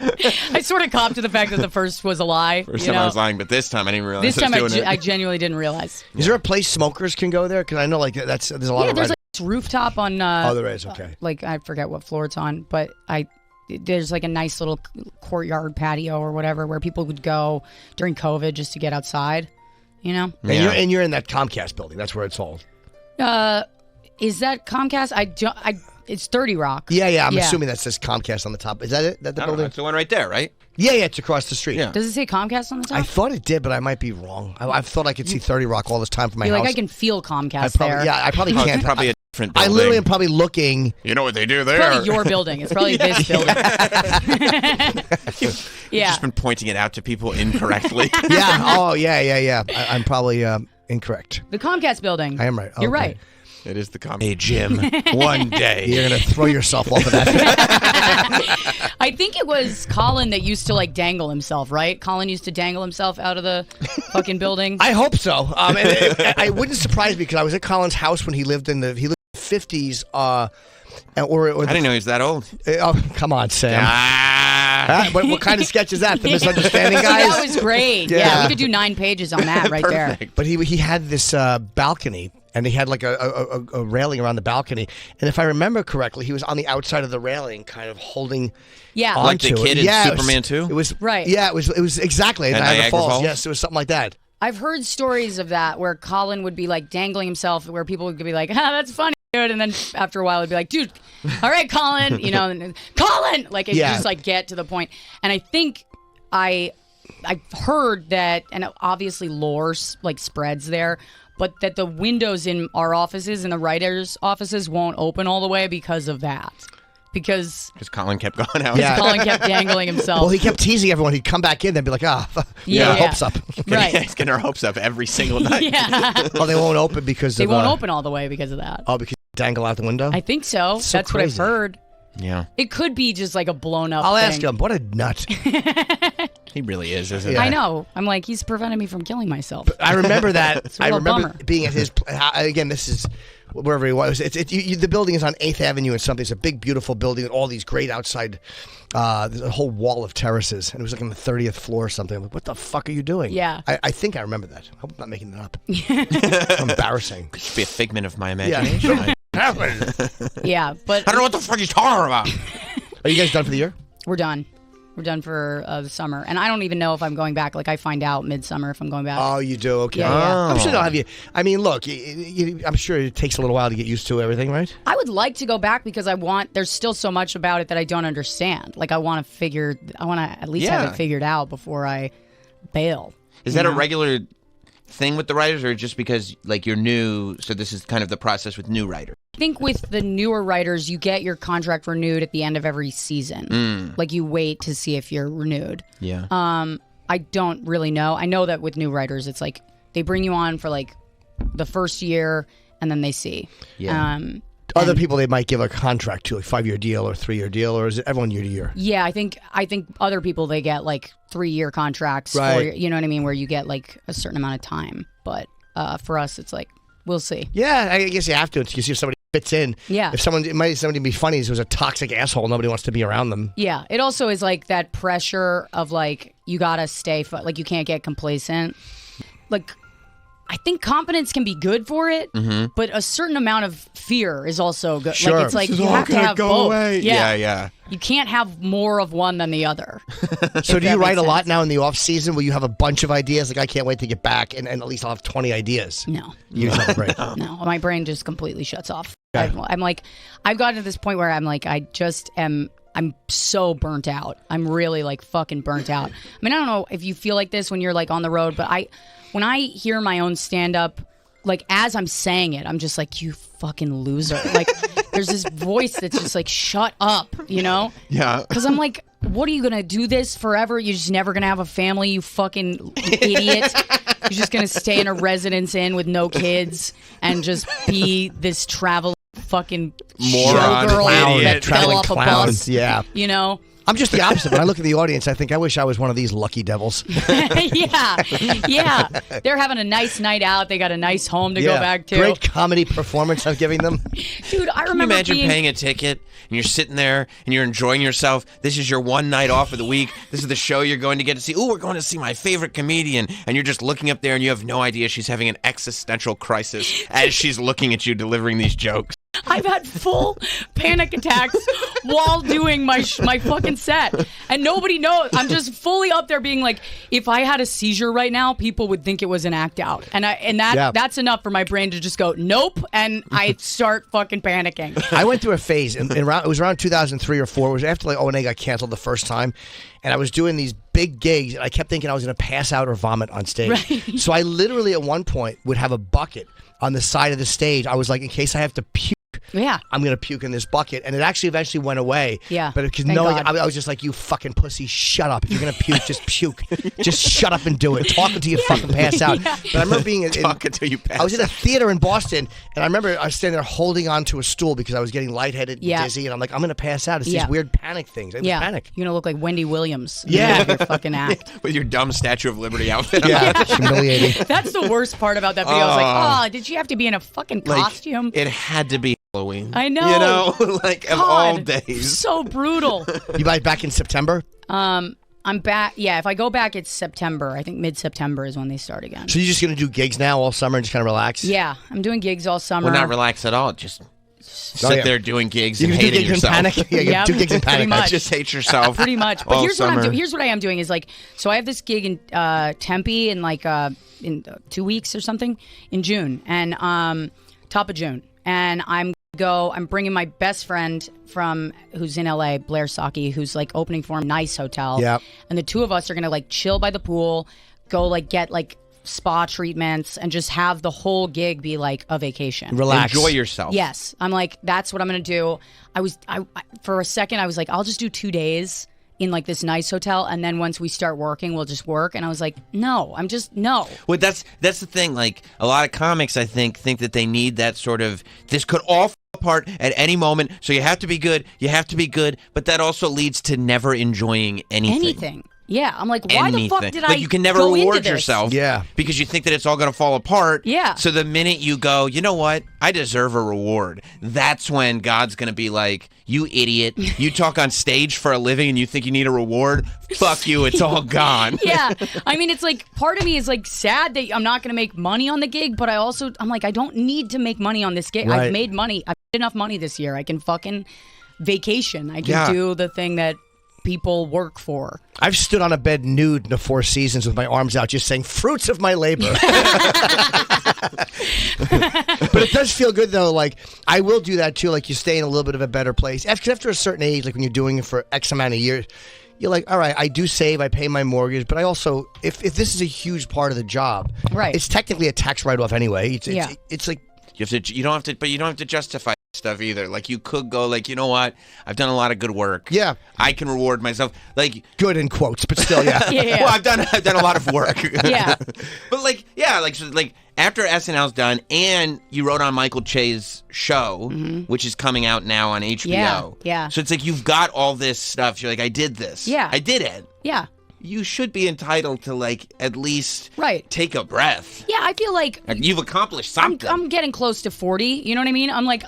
[SPEAKER 2] I sort of copped to the fact that the first was a lie.
[SPEAKER 1] First time I was lying, but this time I didn't realize
[SPEAKER 2] This time
[SPEAKER 1] I was doing
[SPEAKER 2] I
[SPEAKER 1] it.
[SPEAKER 2] genuinely didn't realize.
[SPEAKER 3] Is there a place smokers can go there? Because I know like there's a lot
[SPEAKER 2] Yeah,
[SPEAKER 3] of
[SPEAKER 2] there's like this rooftop on.
[SPEAKER 3] Oh, there is. Okay.
[SPEAKER 2] Like I forget what floor it's on, but there's like a nice little courtyard patio or whatever where people would go during COVID just to get outside. You know.
[SPEAKER 1] Yeah.
[SPEAKER 3] And you're in that Comcast building. That's where it's sold.
[SPEAKER 2] Is that Comcast? It's 30 Rock.
[SPEAKER 3] Yeah. I'm assuming that says Comcast on the top. Is that it? That the
[SPEAKER 1] I don't know,
[SPEAKER 3] building?
[SPEAKER 1] it's the one right there, right?
[SPEAKER 3] Yeah. It's across the street.
[SPEAKER 1] Yeah.
[SPEAKER 2] Does it say Comcast on the top?
[SPEAKER 3] I thought it did, but I might be wrong. I thought I could see 30 Rock all this time from my
[SPEAKER 2] You're
[SPEAKER 3] house.
[SPEAKER 2] like I can feel Comcast there.
[SPEAKER 3] Yeah, I probably can't.
[SPEAKER 1] It's probably a different building.
[SPEAKER 3] I literally am probably looking.
[SPEAKER 1] You know what they do there?
[SPEAKER 2] It's probably your building. It's probably this building.
[SPEAKER 1] You've
[SPEAKER 2] Yeah.
[SPEAKER 1] just been pointing it out to people incorrectly.
[SPEAKER 3] Yeah. Oh, yeah. I'm probably incorrect.
[SPEAKER 2] The Comcast building.
[SPEAKER 3] I am right.
[SPEAKER 2] You're
[SPEAKER 3] Okay.
[SPEAKER 2] right.
[SPEAKER 1] It is the comment. Hey, Jim, one day.
[SPEAKER 3] You're going to throw yourself off of that.
[SPEAKER 2] I think it was Colin that used to like dangle himself, right? Colin used to dangle himself out of the fucking building.
[SPEAKER 3] I hope so. And it wouldn't surprise me because I was at Colin's house when he lived in the 50s. Or
[SPEAKER 1] I didn't know he was that old.
[SPEAKER 3] Oh, come on, Sam.
[SPEAKER 1] Ah.
[SPEAKER 3] What kind of sketch is that? The misunderstanding guys?
[SPEAKER 2] That was great.
[SPEAKER 3] Yeah.
[SPEAKER 2] Yeah, we could do 9 pages on that right there.
[SPEAKER 3] But he had this balcony, and he had like a railing around the balcony. And if I remember correctly, he was on the outside of the railing, kind of holding
[SPEAKER 2] Yeah.
[SPEAKER 1] Like the
[SPEAKER 3] onto
[SPEAKER 1] kid
[SPEAKER 3] it.
[SPEAKER 1] in Superman 2?
[SPEAKER 3] It was
[SPEAKER 2] Right.
[SPEAKER 3] Yeah, it was exactly
[SPEAKER 1] At
[SPEAKER 3] Niagara
[SPEAKER 1] Niagara
[SPEAKER 3] Falls.
[SPEAKER 1] Falls?
[SPEAKER 3] Yes, it was something like that.
[SPEAKER 2] I've heard stories of that where Colin would be like dangling himself, where people would be like, that's funny, dude. And then after a while, it'd be like, dude, all right, Colin, you know, and, Colin! Like, it just like get to the point. And I think I've heard that, and obviously lore like spreads there, but that the windows in our offices and the writers' offices won't open all the way because of that. Because
[SPEAKER 1] Colin kept going out.
[SPEAKER 3] Yeah.
[SPEAKER 2] Colin kept dangling himself.
[SPEAKER 3] Well, he kept teasing everyone. He'd come back in, then be like,
[SPEAKER 2] Yeah.
[SPEAKER 3] hopes up.
[SPEAKER 2] Right.
[SPEAKER 1] He's getting our hopes up every single night.
[SPEAKER 2] Yeah.
[SPEAKER 3] Oh, they won't open because
[SPEAKER 2] They
[SPEAKER 3] of,
[SPEAKER 2] won't open all the way because of that.
[SPEAKER 3] Oh, because you dangle out the window?
[SPEAKER 2] I think so.
[SPEAKER 3] So
[SPEAKER 2] That's what I've
[SPEAKER 3] crazy.
[SPEAKER 2] heard.
[SPEAKER 1] Yeah.
[SPEAKER 2] It could be just like a blown up
[SPEAKER 3] I'll
[SPEAKER 2] thing.
[SPEAKER 3] ask him. What a nut.
[SPEAKER 1] He really is, isn't he?
[SPEAKER 3] Yeah.
[SPEAKER 2] I know. I'm like, he's preventing me from killing myself.
[SPEAKER 3] I remember that.
[SPEAKER 2] a
[SPEAKER 3] I
[SPEAKER 2] real
[SPEAKER 3] remember
[SPEAKER 2] bummer.
[SPEAKER 3] being at his. Again, this is wherever he was. The building is on 8th Avenue and something. It's a big, beautiful building with all these great outside. There's a whole wall of terraces, and it was like on the 30th floor or something. I'm like, what the fuck are you doing?
[SPEAKER 2] Yeah.
[SPEAKER 3] I think I remember that. I hope I'm not making that up. Embarrassing.
[SPEAKER 1] Could be a figment of my
[SPEAKER 3] Yeah.
[SPEAKER 1] imagination.
[SPEAKER 2] Yeah, but
[SPEAKER 1] I don't know what the fuck he's talking about.
[SPEAKER 3] Are you guys done for the year?
[SPEAKER 2] we're done. We're done for the summer. And I don't even know if I'm going back. Like, I find out midsummer if I'm going back.
[SPEAKER 3] Oh, you do? Okay.
[SPEAKER 2] Yeah.
[SPEAKER 3] I'm sure they'll have you. I mean, look, I'm sure it takes a little while to get used to everything, right?
[SPEAKER 2] I would like to go back because there's still so much about it that I don't understand. Like, I want to at least have
[SPEAKER 1] Yeah.
[SPEAKER 2] it figured out before I bail.
[SPEAKER 1] Is that a regular thing with the writers, or just because like you're new, so this is kind of the process with new writers?
[SPEAKER 2] I think with the newer writers, you get your contract renewed at the end of every season. Like, you wait to see if you're renewed.
[SPEAKER 1] Yeah.
[SPEAKER 2] I don't really know. I know that with new writers, it's like they bring you on for like the first year and then they see.
[SPEAKER 1] Yeah.
[SPEAKER 3] Other people they might give a contract to, like 5-year deal or 3-year deal, or is it everyone year to year?
[SPEAKER 2] Yeah, I think other people, they get like 3-year contracts.
[SPEAKER 3] Right.
[SPEAKER 2] You know what I mean? Where you get like a certain amount of time. But for us, it's like, we'll see.
[SPEAKER 3] Yeah, I guess you have to. You see if somebody fits in.
[SPEAKER 2] Yeah.
[SPEAKER 3] If somebody be funny, who's a toxic asshole, nobody wants to be around them.
[SPEAKER 2] Yeah. It also is like that pressure of like, you got to stay, like you can't get complacent. Like, I think confidence can be good for it, but a certain amount of fear is also good.
[SPEAKER 3] Sure.
[SPEAKER 2] Like, it's like
[SPEAKER 3] This is
[SPEAKER 2] you
[SPEAKER 3] all
[SPEAKER 2] have to
[SPEAKER 3] gonna
[SPEAKER 2] have
[SPEAKER 3] go
[SPEAKER 2] both.
[SPEAKER 3] away.
[SPEAKER 1] Yeah.
[SPEAKER 2] You can't have more of one than the other.
[SPEAKER 3] So do
[SPEAKER 2] that
[SPEAKER 3] you write
[SPEAKER 2] makes
[SPEAKER 3] a lot
[SPEAKER 2] sense.
[SPEAKER 3] now in the off season where you have a bunch of ideas? Like, I can't wait to get back, and at least I'll have 20 ideas.
[SPEAKER 2] No.
[SPEAKER 3] You have a break.
[SPEAKER 2] No. My brain just completely shuts off. I'm like, I've gotten to this point where I'm like, I'm so burnt out. I'm really like fucking burnt out. I mean, I don't know if you feel like this when you're like on the road, but when I hear my own stand up, like as I'm saying it, I'm just like, you fucking loser. Like there's this voice that's just like, shut up, you know?
[SPEAKER 1] Yeah.
[SPEAKER 2] Because I'm like, what are you going to do this forever? You're just never going to have a family, you fucking idiot. You're just going to stay in a residence inn with no kids and just be this traveling fucking
[SPEAKER 1] moron,
[SPEAKER 2] showgirl
[SPEAKER 1] idiot,
[SPEAKER 2] that fell off a bus.
[SPEAKER 3] Yeah.
[SPEAKER 2] You know?
[SPEAKER 3] I'm just the opposite. When I look at the audience, I think I wish I was one of these lucky devils.
[SPEAKER 2] yeah. They're having a nice night out. They got a nice home to go back to.
[SPEAKER 3] Great comedy performance I'm giving them.
[SPEAKER 2] Dude, I remember
[SPEAKER 1] Can you imagine paying a ticket and you're sitting there and you're enjoying yourself. This is your one night off of the week. This is the show you're going to get to see. Ooh, we're going to see my favorite comedian. And you're just looking up there and you have no idea she's having an existential crisis as she's looking at you delivering these jokes.
[SPEAKER 2] I've had full panic attacks while doing my fucking set, and nobody knows. I'm just fully up there being like, if I had a seizure right now, people would think it was an act out, and that's enough for my brain to just go nope, and I start fucking panicking.
[SPEAKER 3] I went through a phase, and it was around 2003 or 4. It was after like O&A got canceled the first time, and I was doing these big gigs, and I kept thinking I was going to pass out or vomit on stage.
[SPEAKER 2] Right.
[SPEAKER 3] So I literally at one point would have a bucket on the side of the stage. I was like, in case I have to puke.
[SPEAKER 2] Yeah,
[SPEAKER 3] I'm going to puke in this bucket. And it actually eventually went away.
[SPEAKER 2] Yeah.
[SPEAKER 3] But because knowing, I was just like, you fucking pussy, shut up. If you're going to puke, just puke. Just shut up and do it. Talk until you fucking pass out.
[SPEAKER 2] Yeah.
[SPEAKER 3] But I remember being
[SPEAKER 1] Talk until you pass
[SPEAKER 3] I was in a theater in Boston, and I remember I was standing there holding onto a stool because I was getting lightheaded and dizzy. And I'm like, I'm going to pass out. It's these weird panic things. I was panic.
[SPEAKER 2] You're going to look like Wendy Williams.
[SPEAKER 3] Yeah.
[SPEAKER 2] Your fucking act.
[SPEAKER 1] With your dumb Statue of Liberty outfit.
[SPEAKER 3] Yeah, it's humiliating.
[SPEAKER 2] That's the worst part about that video. I was like, did she have to be in a fucking costume?
[SPEAKER 1] It had to be Halloween.
[SPEAKER 2] I know.
[SPEAKER 1] You know, like of all days.
[SPEAKER 2] So brutal.
[SPEAKER 3] You guys back in September?
[SPEAKER 2] I'm back. Yeah, if I go back, it's September. I think mid-September is when they start again.
[SPEAKER 3] So you're just going to do gigs now all summer and just kind of relax?
[SPEAKER 2] Yeah, I'm doing gigs all summer.
[SPEAKER 1] Well, not relax at all. Just sit there doing gigs
[SPEAKER 3] you
[SPEAKER 1] and
[SPEAKER 3] can do
[SPEAKER 1] hating
[SPEAKER 3] gigs
[SPEAKER 1] yourself.
[SPEAKER 3] in panic. Yeah, do gigs in panic.
[SPEAKER 2] Pretty much.
[SPEAKER 1] Just hate yourself.
[SPEAKER 2] Pretty much. But
[SPEAKER 1] all
[SPEAKER 2] here's what I'm
[SPEAKER 1] summer.
[SPEAKER 2] doing. Here's what I am doing is like, so I have this gig in Tempe in like in 2 weeks or something in June, and top of June, and I'm bringing my best friend who's in LA, Blair Saki, who's like opening for him, nice hotel.
[SPEAKER 3] Yeah.
[SPEAKER 2] And the two of us are gonna like chill by the pool, go like get like spa treatments, and just have the whole gig be like a vacation.
[SPEAKER 3] Relax.
[SPEAKER 1] Enjoy yourself.
[SPEAKER 2] Yes. I'm like, that's what I'm gonna do. I for a second I was like, I'll just do 2 days in like this nice hotel, and then once we start working, we'll just work. And I was like, no.
[SPEAKER 1] Well, that's the thing. Like a lot of comics, I think that they need that sort of. This could all fall apart at any moment, so you have to be good. But that also leads to never enjoying anything.
[SPEAKER 2] Yeah, I'm like, why the fuck did I?
[SPEAKER 1] Like you can never
[SPEAKER 2] go
[SPEAKER 1] reward
[SPEAKER 2] into this?
[SPEAKER 1] yourself.
[SPEAKER 3] Yeah.
[SPEAKER 1] Because you think that it's all going to fall apart.
[SPEAKER 2] Yeah.
[SPEAKER 1] So the minute you go, you know what? I deserve a reward. That's when God's going to be like, you idiot. You talk on stage for a living and you think you need a reward? Fuck you. It's all gone.
[SPEAKER 2] Yeah. I mean, it's like part of me is like sad that I'm not going to make money on the gig, but I'm like, I don't need to make money on this gig.
[SPEAKER 3] Right.
[SPEAKER 2] I've made money. I've made enough money this year. I can fucking vacation. I can do the thing that people work for.
[SPEAKER 3] I've stood on a bed nude in the Four Seasons with my arms out just saying, fruits of my labor. But it does feel good, though. Like, I will do that, too. Like, you stay in a little bit of a better place. After a certain age, like when you're doing it for X amount of years, you're like, all right, I do save, I pay my mortgage, but I also, if this is a huge part of the job,
[SPEAKER 2] right,
[SPEAKER 3] it's technically a tax write-off anyway. It's like...
[SPEAKER 1] You don't have to justify stuff either. Like you could go like, you know what? I've done a lot of good work.
[SPEAKER 3] Yeah.
[SPEAKER 1] I can reward myself. Like
[SPEAKER 3] good in quotes, but still, yeah.
[SPEAKER 2] Yeah.
[SPEAKER 1] Well, I've done a lot of work.
[SPEAKER 2] Yeah.
[SPEAKER 1] But like, yeah, like after SNL's done and you wrote on Michael Che's show, which is coming out now on HBO.
[SPEAKER 2] Yeah.
[SPEAKER 1] So it's like you've got all this stuff. You're like, I did this.
[SPEAKER 2] Yeah.
[SPEAKER 1] I did it.
[SPEAKER 2] Yeah.
[SPEAKER 1] You should be entitled to like at least take a breath.
[SPEAKER 2] Yeah, I feel like
[SPEAKER 1] you've accomplished something.
[SPEAKER 2] I'm getting close to 40. You know what I mean? I'm like,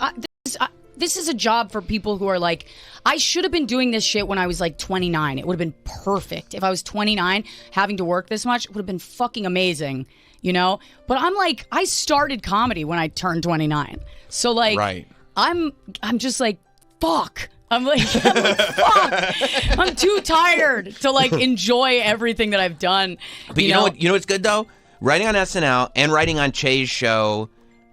[SPEAKER 2] this is a job for people who are like, I should have been doing this shit when I was like 29. It would have been perfect. If I was 29, having to work this much, it would have been fucking amazing, you know? But I'm like, I started comedy when I turned 29. So like, I'm just like, fuck. I'm like, fuck. I'm too tired to like enjoy everything that I've done.
[SPEAKER 1] But you know what? You know what's good though? Writing on SNL and writing on Che's show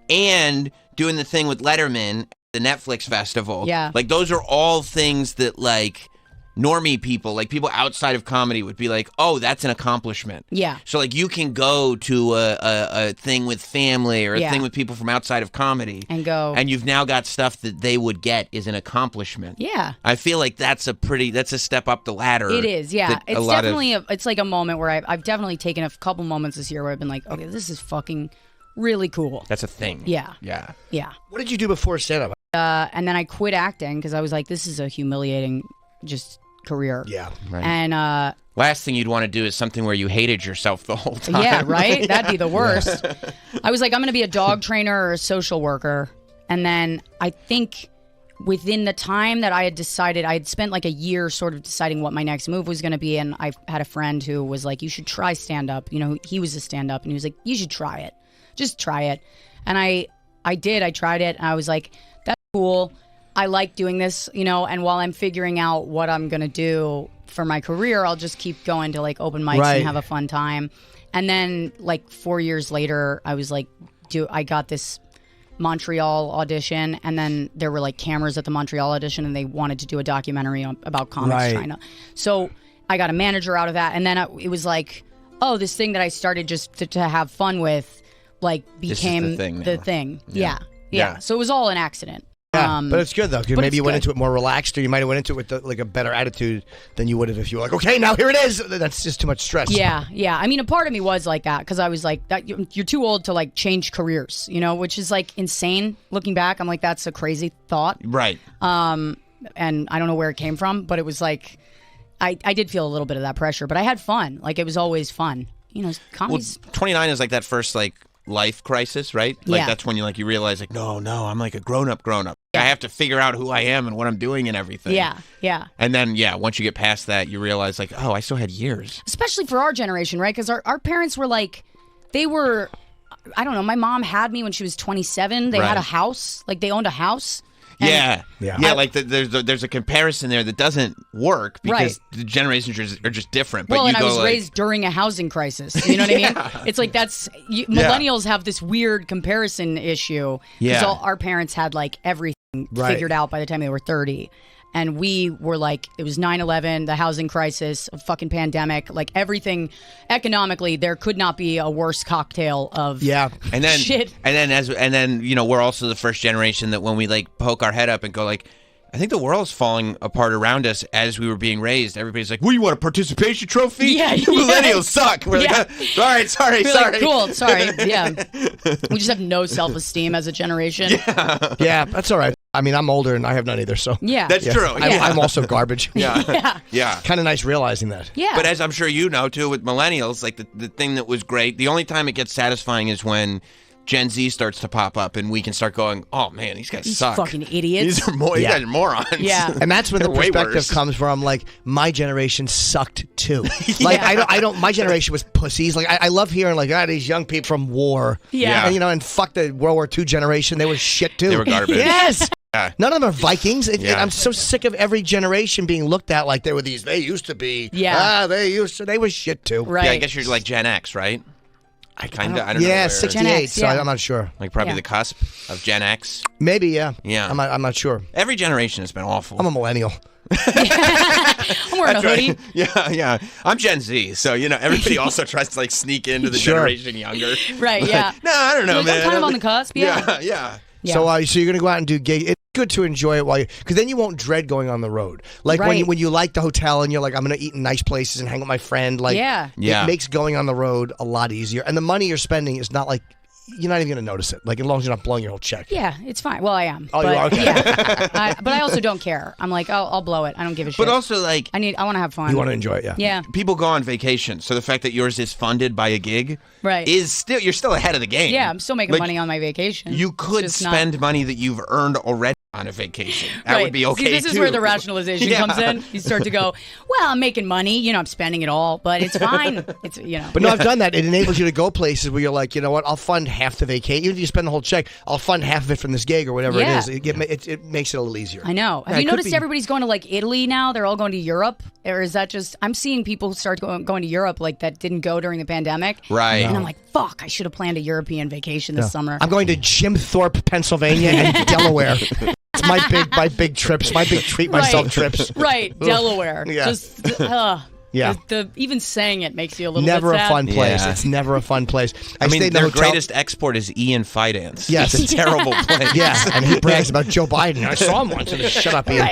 [SPEAKER 1] and doing the thing with Letterman the Netflix festival.
[SPEAKER 2] Yeah.
[SPEAKER 1] Like, those are all things that, like, normie people, like people outside of comedy would be like, oh, that's an accomplishment.
[SPEAKER 2] Yeah.
[SPEAKER 1] So, like, you can go to a thing with family or a thing with people from outside of comedy.
[SPEAKER 2] And go.
[SPEAKER 1] And you've now got stuff that they would get is an accomplishment.
[SPEAKER 2] Yeah.
[SPEAKER 1] I feel like that's a step up the ladder.
[SPEAKER 2] It is, yeah. It's definitely, it's like a moment where I've definitely taken a couple moments this year where I've been like, okay, this is fucking really cool.
[SPEAKER 1] That's a thing.
[SPEAKER 2] Yeah.
[SPEAKER 1] Yeah.
[SPEAKER 2] Yeah.
[SPEAKER 3] What did you do before stand-up?
[SPEAKER 2] And then I quit acting because I was like, this is a humiliating just career.
[SPEAKER 3] Yeah.
[SPEAKER 1] Right.
[SPEAKER 2] And
[SPEAKER 1] last thing you'd want to do is something where you hated yourself the whole time.
[SPEAKER 2] yeah, right? That'd be the worst. I was like, I'm going to be a dog trainer or a social worker. And then I think within the time that I had decided, I had spent like a year sort of deciding what my next move was going to be. And I had a friend who was like, you should try stand-up. You know, he was a stand-up. And he was like, you should try it. Just try it. And I did. I tried it. And I was like, that's cool. I like doing this, you know, and while I'm figuring out what I'm going to do for my career, I'll just keep going to like open mics and have a fun time. And then like 4 years later, I was like, I got this Montreal audition, and then there were like cameras at the Montreal audition, and they wanted to do a documentary about comics China. So I got a manager out of that, and then it was like, oh, this thing that I started just to have fun with, like became the thing. Yeah. So it was all an accident.
[SPEAKER 3] Yeah, but it's good though, because maybe you went into it more relaxed, or you might have went into it with like a better attitude than you would have if you were like, okay, now here it is. That's just too much stress.
[SPEAKER 2] Yeah. I mean, a part of me was like that because I was like, that you're too old to like change careers, you know, which is like insane. Looking back, I'm like, that's a crazy thought.
[SPEAKER 1] Right.
[SPEAKER 2] And I don't know where it came from, but it was like, I did feel a little bit of that pressure, but I had fun. Like it was always fun. You know, comedy's...
[SPEAKER 1] Well, 29 is like that first like life crisis, right? Like that's when you realize like, no, I'm like a grown up. I have to figure out who I am and what I'm doing and everything.
[SPEAKER 2] Yeah.
[SPEAKER 1] And then, once you get past that, you realize like, oh, I still had years.
[SPEAKER 2] Especially for our generation, right? Because our parents were like, they were, I don't know, my mom had me when she was 27. They had a house. Like they owned a house.
[SPEAKER 1] Yeah. Like there's a comparison there that doesn't work because the generations are just different. But
[SPEAKER 2] well, and I was raised during a housing crisis. You know what I mean? It's like millennials have this weird comparison issue.
[SPEAKER 1] Yeah.
[SPEAKER 2] Our parents had like everything figured out by the time they were 30. And we were like, it was 9/11, the housing crisis, a fucking pandemic, like everything economically, there could not be a worse cocktail of
[SPEAKER 1] and then,
[SPEAKER 2] shit.
[SPEAKER 1] And then, you know, we're also the first generation that when we like poke our head up and go like, I think the world's falling apart around us as we were being raised. Everybody's like, "Well, you want a participation trophy?
[SPEAKER 2] Yeah,
[SPEAKER 1] you millennials suck." We're like, "Sorry."
[SPEAKER 2] Like, cool, sorry. Yeah, we just have no self-esteem as a generation.
[SPEAKER 3] Yeah, that's all right. I mean, I'm older and I have none either, so
[SPEAKER 1] that's true.
[SPEAKER 3] I'm also garbage.
[SPEAKER 1] Yeah.
[SPEAKER 3] Kind of nice realizing that.
[SPEAKER 2] Yeah,
[SPEAKER 1] but as I'm sure you know too, with millennials, like the thing that was great, the only time it gets satisfying is when Gen Z starts to pop up and we can start going, oh man, these guys suck.
[SPEAKER 2] Fucking idiots.
[SPEAKER 1] These guys are morons.
[SPEAKER 2] Yeah.
[SPEAKER 3] And that's when the perspective comes where I'm like, my generation sucked too. Like I don't my generation was pussies. Like I love hearing like, these young people from war.
[SPEAKER 2] Yeah.
[SPEAKER 3] And, you know, and fuck the World War II generation. They were shit too.
[SPEAKER 1] They were garbage.
[SPEAKER 3] Yes. None of them are Vikings. I'm so sick of every generation being looked at like they were these. They used to be.
[SPEAKER 2] Yeah.
[SPEAKER 3] They were shit too.
[SPEAKER 2] Right.
[SPEAKER 1] Yeah, I guess you're like Gen X, right? I don't know.
[SPEAKER 3] Yeah,
[SPEAKER 1] where.
[SPEAKER 3] 68.
[SPEAKER 2] X,
[SPEAKER 3] so I'm not sure.
[SPEAKER 1] Like probably the cusp of Gen X.
[SPEAKER 3] Maybe, yeah.
[SPEAKER 1] Yeah.
[SPEAKER 3] I'm not sure.
[SPEAKER 1] Every generation has been awful.
[SPEAKER 3] I'm a millennial.
[SPEAKER 2] I'm wearing a hoodie.
[SPEAKER 1] Right. Yeah. I'm Gen Z, so you know everybody also tries to like sneak into the generation younger.
[SPEAKER 2] Right. Yeah.
[SPEAKER 1] No, I don't know,
[SPEAKER 2] like,
[SPEAKER 1] man.
[SPEAKER 2] I'm kind of on the cusp. Yeah.
[SPEAKER 1] Yeah.
[SPEAKER 3] So you're gonna go out and do gigs. It's good to enjoy it because then you won't dread going on the road. Like when you like the hotel and you're like, I'm gonna eat in nice places and hang with my friend. Like, it makes going on the road a lot easier. And the money you're spending is not like you're not even gonna notice it. Like as long as you're not blowing your whole check.
[SPEAKER 2] Yeah, it's fine. Well, I am.
[SPEAKER 3] Oh, you are? Okay.
[SPEAKER 2] Yeah. But I also don't care. I'm like, I'll blow it. I don't give a shit.
[SPEAKER 1] But also like
[SPEAKER 2] I want to have fun.
[SPEAKER 3] You want to enjoy it,
[SPEAKER 2] Yeah.
[SPEAKER 1] People go on vacation, so the fact that yours is funded by a gig,
[SPEAKER 2] is
[SPEAKER 1] you're still ahead of the game.
[SPEAKER 2] Yeah, I'm still making money on my vacation.
[SPEAKER 1] You could spend money that you've earned already on a vacation. That would be okay.
[SPEAKER 2] See, this is where the rationalization comes in. You start to go, well, I'm making money. You know, I'm spending it all, but it's fine. It's
[SPEAKER 3] But no, I've done that. It enables you to go places where you're like, you know what? I'll fund half the vacation. Even if you spend the whole check, I'll fund half of it from this gig or whatever it is. It makes it a little easier.
[SPEAKER 2] I know. Have you noticed everybody's going to like Italy now? They're all going to Europe, or is that just? I'm seeing people start going to Europe like that didn't go during the pandemic.
[SPEAKER 1] Right.
[SPEAKER 2] And I'm like, fuck! I should have planned a European vacation this summer.
[SPEAKER 3] I'm going to Jim Thorpe, Pennsylvania, and Delaware. my big trips, my big treat myself trips.
[SPEAKER 2] Right, Delaware.
[SPEAKER 3] Yeah.
[SPEAKER 2] Just
[SPEAKER 3] yeah.
[SPEAKER 2] Even saying it makes you a little
[SPEAKER 3] never
[SPEAKER 2] bit
[SPEAKER 3] a
[SPEAKER 2] sad.
[SPEAKER 3] fun place.
[SPEAKER 1] Yeah.
[SPEAKER 3] It's never a fun place.
[SPEAKER 1] I mean,
[SPEAKER 3] stayed in a
[SPEAKER 1] their
[SPEAKER 3] hotel.
[SPEAKER 1] greatest export is Ian Fidance.
[SPEAKER 3] Yes.
[SPEAKER 1] It's a terrible place.
[SPEAKER 3] Yeah, and he brags about Joe Biden. I saw him once. Shut up, Ian.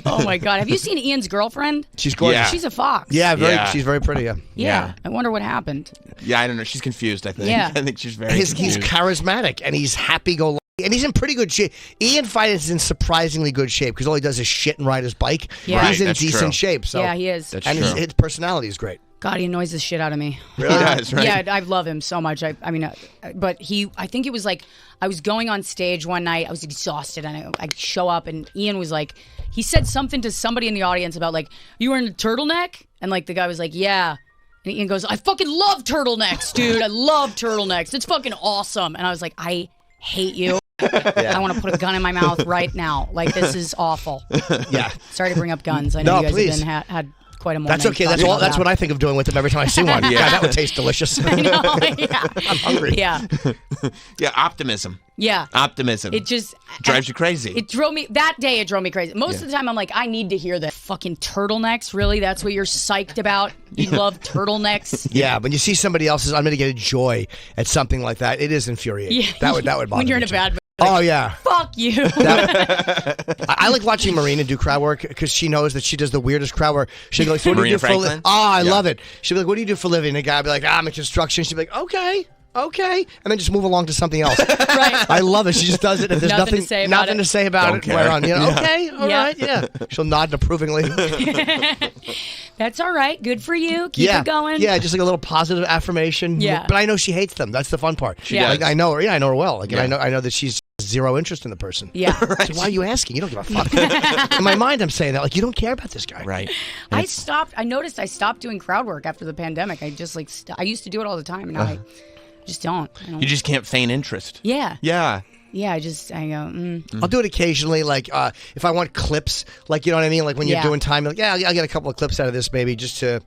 [SPEAKER 2] Oh my God! Have you seen Ian's girlfriend?
[SPEAKER 3] She's gorgeous.
[SPEAKER 1] Yeah.
[SPEAKER 2] She's a fox.
[SPEAKER 3] Yeah, she's very pretty.
[SPEAKER 2] Yeah. I wonder what happened.
[SPEAKER 1] Yeah, I don't know. She's confused, I think.
[SPEAKER 2] Yeah.
[SPEAKER 1] I think she's very
[SPEAKER 3] He's
[SPEAKER 1] confused.
[SPEAKER 3] charismatic and he's happy-go-lucky. And he's in pretty good shape. Ian Fidance is in surprisingly good shape because all he does is shit and ride his bike.
[SPEAKER 2] Yeah.
[SPEAKER 3] He's in
[SPEAKER 1] That's
[SPEAKER 3] decent
[SPEAKER 1] true.
[SPEAKER 3] shape. So.
[SPEAKER 2] Yeah, he is.
[SPEAKER 1] That's
[SPEAKER 3] and
[SPEAKER 1] true.
[SPEAKER 3] his personality is great.
[SPEAKER 2] God, he annoys the shit out of me.
[SPEAKER 1] Really does, right?
[SPEAKER 2] Yeah, I love him so much. I mean, but I think it was like, I was going on stage one night, I was exhausted, and I show up, and Ian was like, he said something to somebody in the audience about like, you wearing a turtleneck? And like, the guy was like, yeah. And Ian goes, I fucking love turtlenecks, dude. I love turtlenecks. It's fucking awesome. And I was like, I hate you. I want to put a gun in my mouth right now. Like, this is awful.
[SPEAKER 3] Yeah.
[SPEAKER 2] Sorry to bring up guns. I know
[SPEAKER 3] No,
[SPEAKER 2] you guys
[SPEAKER 3] please.
[SPEAKER 2] have been had quite a morning.
[SPEAKER 3] That's okay. That's
[SPEAKER 2] talking
[SPEAKER 3] all.
[SPEAKER 2] about
[SPEAKER 3] That's
[SPEAKER 2] that.
[SPEAKER 3] what I think of doing with him every time I see one. Yeah, that would taste delicious.
[SPEAKER 2] I know, yeah.
[SPEAKER 3] I'm hungry.
[SPEAKER 2] Yeah.
[SPEAKER 1] Yeah, optimism.
[SPEAKER 2] Yeah.
[SPEAKER 1] Optimism.
[SPEAKER 2] It just
[SPEAKER 1] drives you crazy.
[SPEAKER 2] It drove me crazy. Most of the time I'm like, I need to hear the fucking turtlenecks. Really? That's what you're psyched about? You love turtlenecks?
[SPEAKER 3] Yeah, when you see somebody else's unmitigated joy at something like that, it is infuriating.
[SPEAKER 2] Yeah.
[SPEAKER 3] That would bother
[SPEAKER 2] when you're
[SPEAKER 3] me
[SPEAKER 2] in a
[SPEAKER 3] too.
[SPEAKER 2] bad mood.
[SPEAKER 3] Oh yeah.
[SPEAKER 2] Fuck you.
[SPEAKER 3] I like watching Marina do crowd work because she knows that she does the weirdest crowd work. She'll go like, so what do you
[SPEAKER 1] Marina
[SPEAKER 3] do for a living?
[SPEAKER 1] Franklin?
[SPEAKER 3] Oh, I love it. She'll be like, what do you do for a living? And the guy will be like, I'm in construction. She'll be like, okay. And then just move along to something else.
[SPEAKER 2] Right.
[SPEAKER 3] I love it. She just does it. If there's
[SPEAKER 2] Nothing to say about
[SPEAKER 3] nothing
[SPEAKER 2] it.
[SPEAKER 3] to say about
[SPEAKER 1] Don't
[SPEAKER 3] it,
[SPEAKER 1] care.
[SPEAKER 3] right on. You know,
[SPEAKER 1] Yeah.
[SPEAKER 3] okay, all
[SPEAKER 2] Yeah.
[SPEAKER 3] right, yeah. She'll nod approvingly.
[SPEAKER 2] That's all right. Good for you. Keep it going.
[SPEAKER 3] Yeah, just like a little positive affirmation.
[SPEAKER 2] Yeah.
[SPEAKER 3] But I know she hates them. That's the fun part.
[SPEAKER 2] Yeah.
[SPEAKER 3] Like, I know her. Yeah, I know her well. Like,
[SPEAKER 1] Yeah.
[SPEAKER 3] I know that she's zero interest in the person.
[SPEAKER 2] Yeah.
[SPEAKER 3] So why are you asking? You don't give a fuck. In my mind, I'm saying that like you don't care about this guy.
[SPEAKER 1] right.
[SPEAKER 2] I noticed I stopped doing crowd work after the pandemic. I just like, I used to do it all the time. And now I just don't.
[SPEAKER 1] You just can't feign interest.
[SPEAKER 2] Yeah.
[SPEAKER 1] Yeah.
[SPEAKER 2] Yeah. I go,
[SPEAKER 3] I'll do it occasionally, like if I want clips, like you know what I mean, like when you're
[SPEAKER 2] Yeah.
[SPEAKER 3] doing time, like I'll get a couple of clips out of this, maybe just to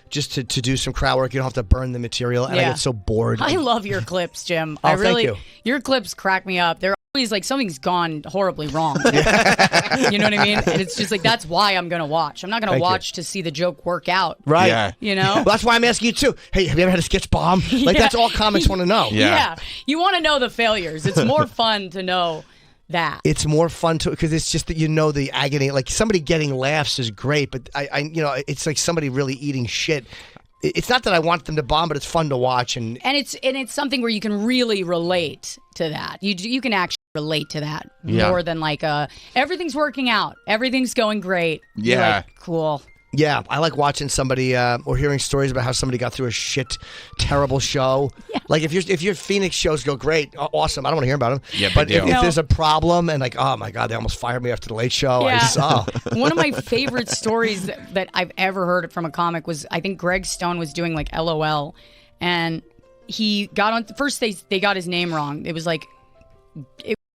[SPEAKER 3] do some crowd work. You don't have to burn the material, and I
[SPEAKER 2] Yeah.
[SPEAKER 3] get so bored.
[SPEAKER 2] I love your clips, Jim.
[SPEAKER 3] Oh,
[SPEAKER 2] I really,
[SPEAKER 3] thank you.
[SPEAKER 2] Your clips crack me up. They're always like something's gone horribly wrong. You know what I mean? And it's just like, that's why I'm going to watch. I'm not going to
[SPEAKER 3] Thank you.
[SPEAKER 2] watch to see the joke work out.
[SPEAKER 3] Right.
[SPEAKER 1] Yeah.
[SPEAKER 2] You know?
[SPEAKER 3] Well, that's why I'm asking you too. Hey, have you ever had a sketch bomb? Like that's all comics want to know.
[SPEAKER 1] Yeah.
[SPEAKER 2] You want to know the failures. It's more fun to know that.
[SPEAKER 3] It's more fun to because it's just that you know the agony. Like somebody getting laughs is great, but I it's like somebody really eating shit. It's not that I want them to bomb, but it's fun to watch. And
[SPEAKER 2] it's something where you can really relate to that. You can actually relate to that more than like everything's working out, everything's going great. You're
[SPEAKER 1] Yeah.
[SPEAKER 2] like, cool.
[SPEAKER 3] yeah, I like watching somebody or hearing stories about how somebody got through a shit, terrible show.
[SPEAKER 2] Yeah.
[SPEAKER 3] Like if your Phoenix shows go great, awesome. I don't want to hear about them.
[SPEAKER 1] Yeah,
[SPEAKER 3] but
[SPEAKER 1] big
[SPEAKER 3] if
[SPEAKER 1] deal.
[SPEAKER 3] there's a problem and like, oh my god, they almost fired me after the Late Show.
[SPEAKER 2] Yeah.
[SPEAKER 3] I just,
[SPEAKER 2] One of my favorite stories that I've ever heard from a comic was, I think Greg Stone was doing like LOL, and he got on first. They got his name wrong. It was like,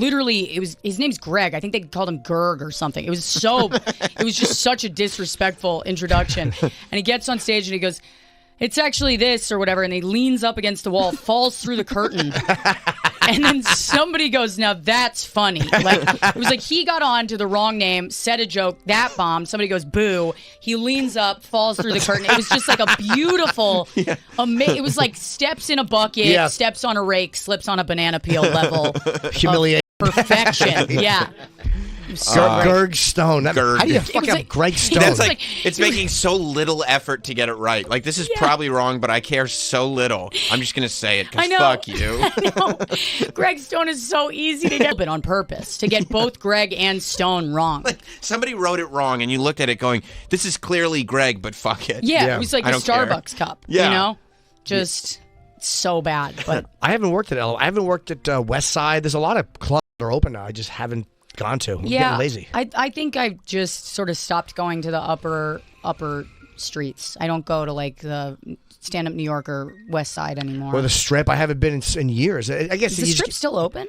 [SPEAKER 2] it was his name's Greg. I think they called him Gerg or something. It was just such a disrespectful introduction. And he gets on stage and he goes, it's actually this or whatever, and he leans up against the wall, falls through the curtain. And then somebody goes, now that's funny. Like, it was like he got on to the wrong name, said a joke, that bombed. Somebody goes, boo. He leans up, falls through the curtain. It was just like a beautiful, it was like steps in a bucket, steps on a rake, slips on a banana peel level.
[SPEAKER 3] humiliating.
[SPEAKER 2] Perfection. Yeah. So
[SPEAKER 3] Gerg Stone.
[SPEAKER 1] Gerg.
[SPEAKER 3] How do you
[SPEAKER 1] It
[SPEAKER 3] fuck
[SPEAKER 2] was
[SPEAKER 3] up
[SPEAKER 2] like-
[SPEAKER 3] Greg Stone?
[SPEAKER 1] That's
[SPEAKER 2] It's
[SPEAKER 1] like,
[SPEAKER 2] like-
[SPEAKER 1] it's making so little effort to get it right. Like, this is probably wrong, but I care so little. I'm just going to say it
[SPEAKER 2] I
[SPEAKER 1] because
[SPEAKER 2] know.
[SPEAKER 1] fuck you.
[SPEAKER 2] I know. Greg Stone is so easy to get on purpose, to get both Greg and Stone wrong.
[SPEAKER 1] Somebody wrote it wrong, and you looked at it going, this is clearly Greg, but fuck it.
[SPEAKER 2] Yeah,
[SPEAKER 3] Yeah.
[SPEAKER 2] it was like
[SPEAKER 1] I
[SPEAKER 2] a
[SPEAKER 1] don't care.
[SPEAKER 2] Starbucks cup.
[SPEAKER 1] Yeah.
[SPEAKER 2] You know? Just so bad. But
[SPEAKER 3] I haven't worked at I haven't worked at West Side. There's a lot of clubs that are open now. I just haven't gone to. I'm getting lazy.
[SPEAKER 2] I think I've just sort of stopped going to the upper streets. I don't go to like the stand-up New York or West Side anymore.
[SPEAKER 3] Or the Strip. I haven't been in years. I guess
[SPEAKER 2] Is the
[SPEAKER 3] you just
[SPEAKER 2] Strip still open?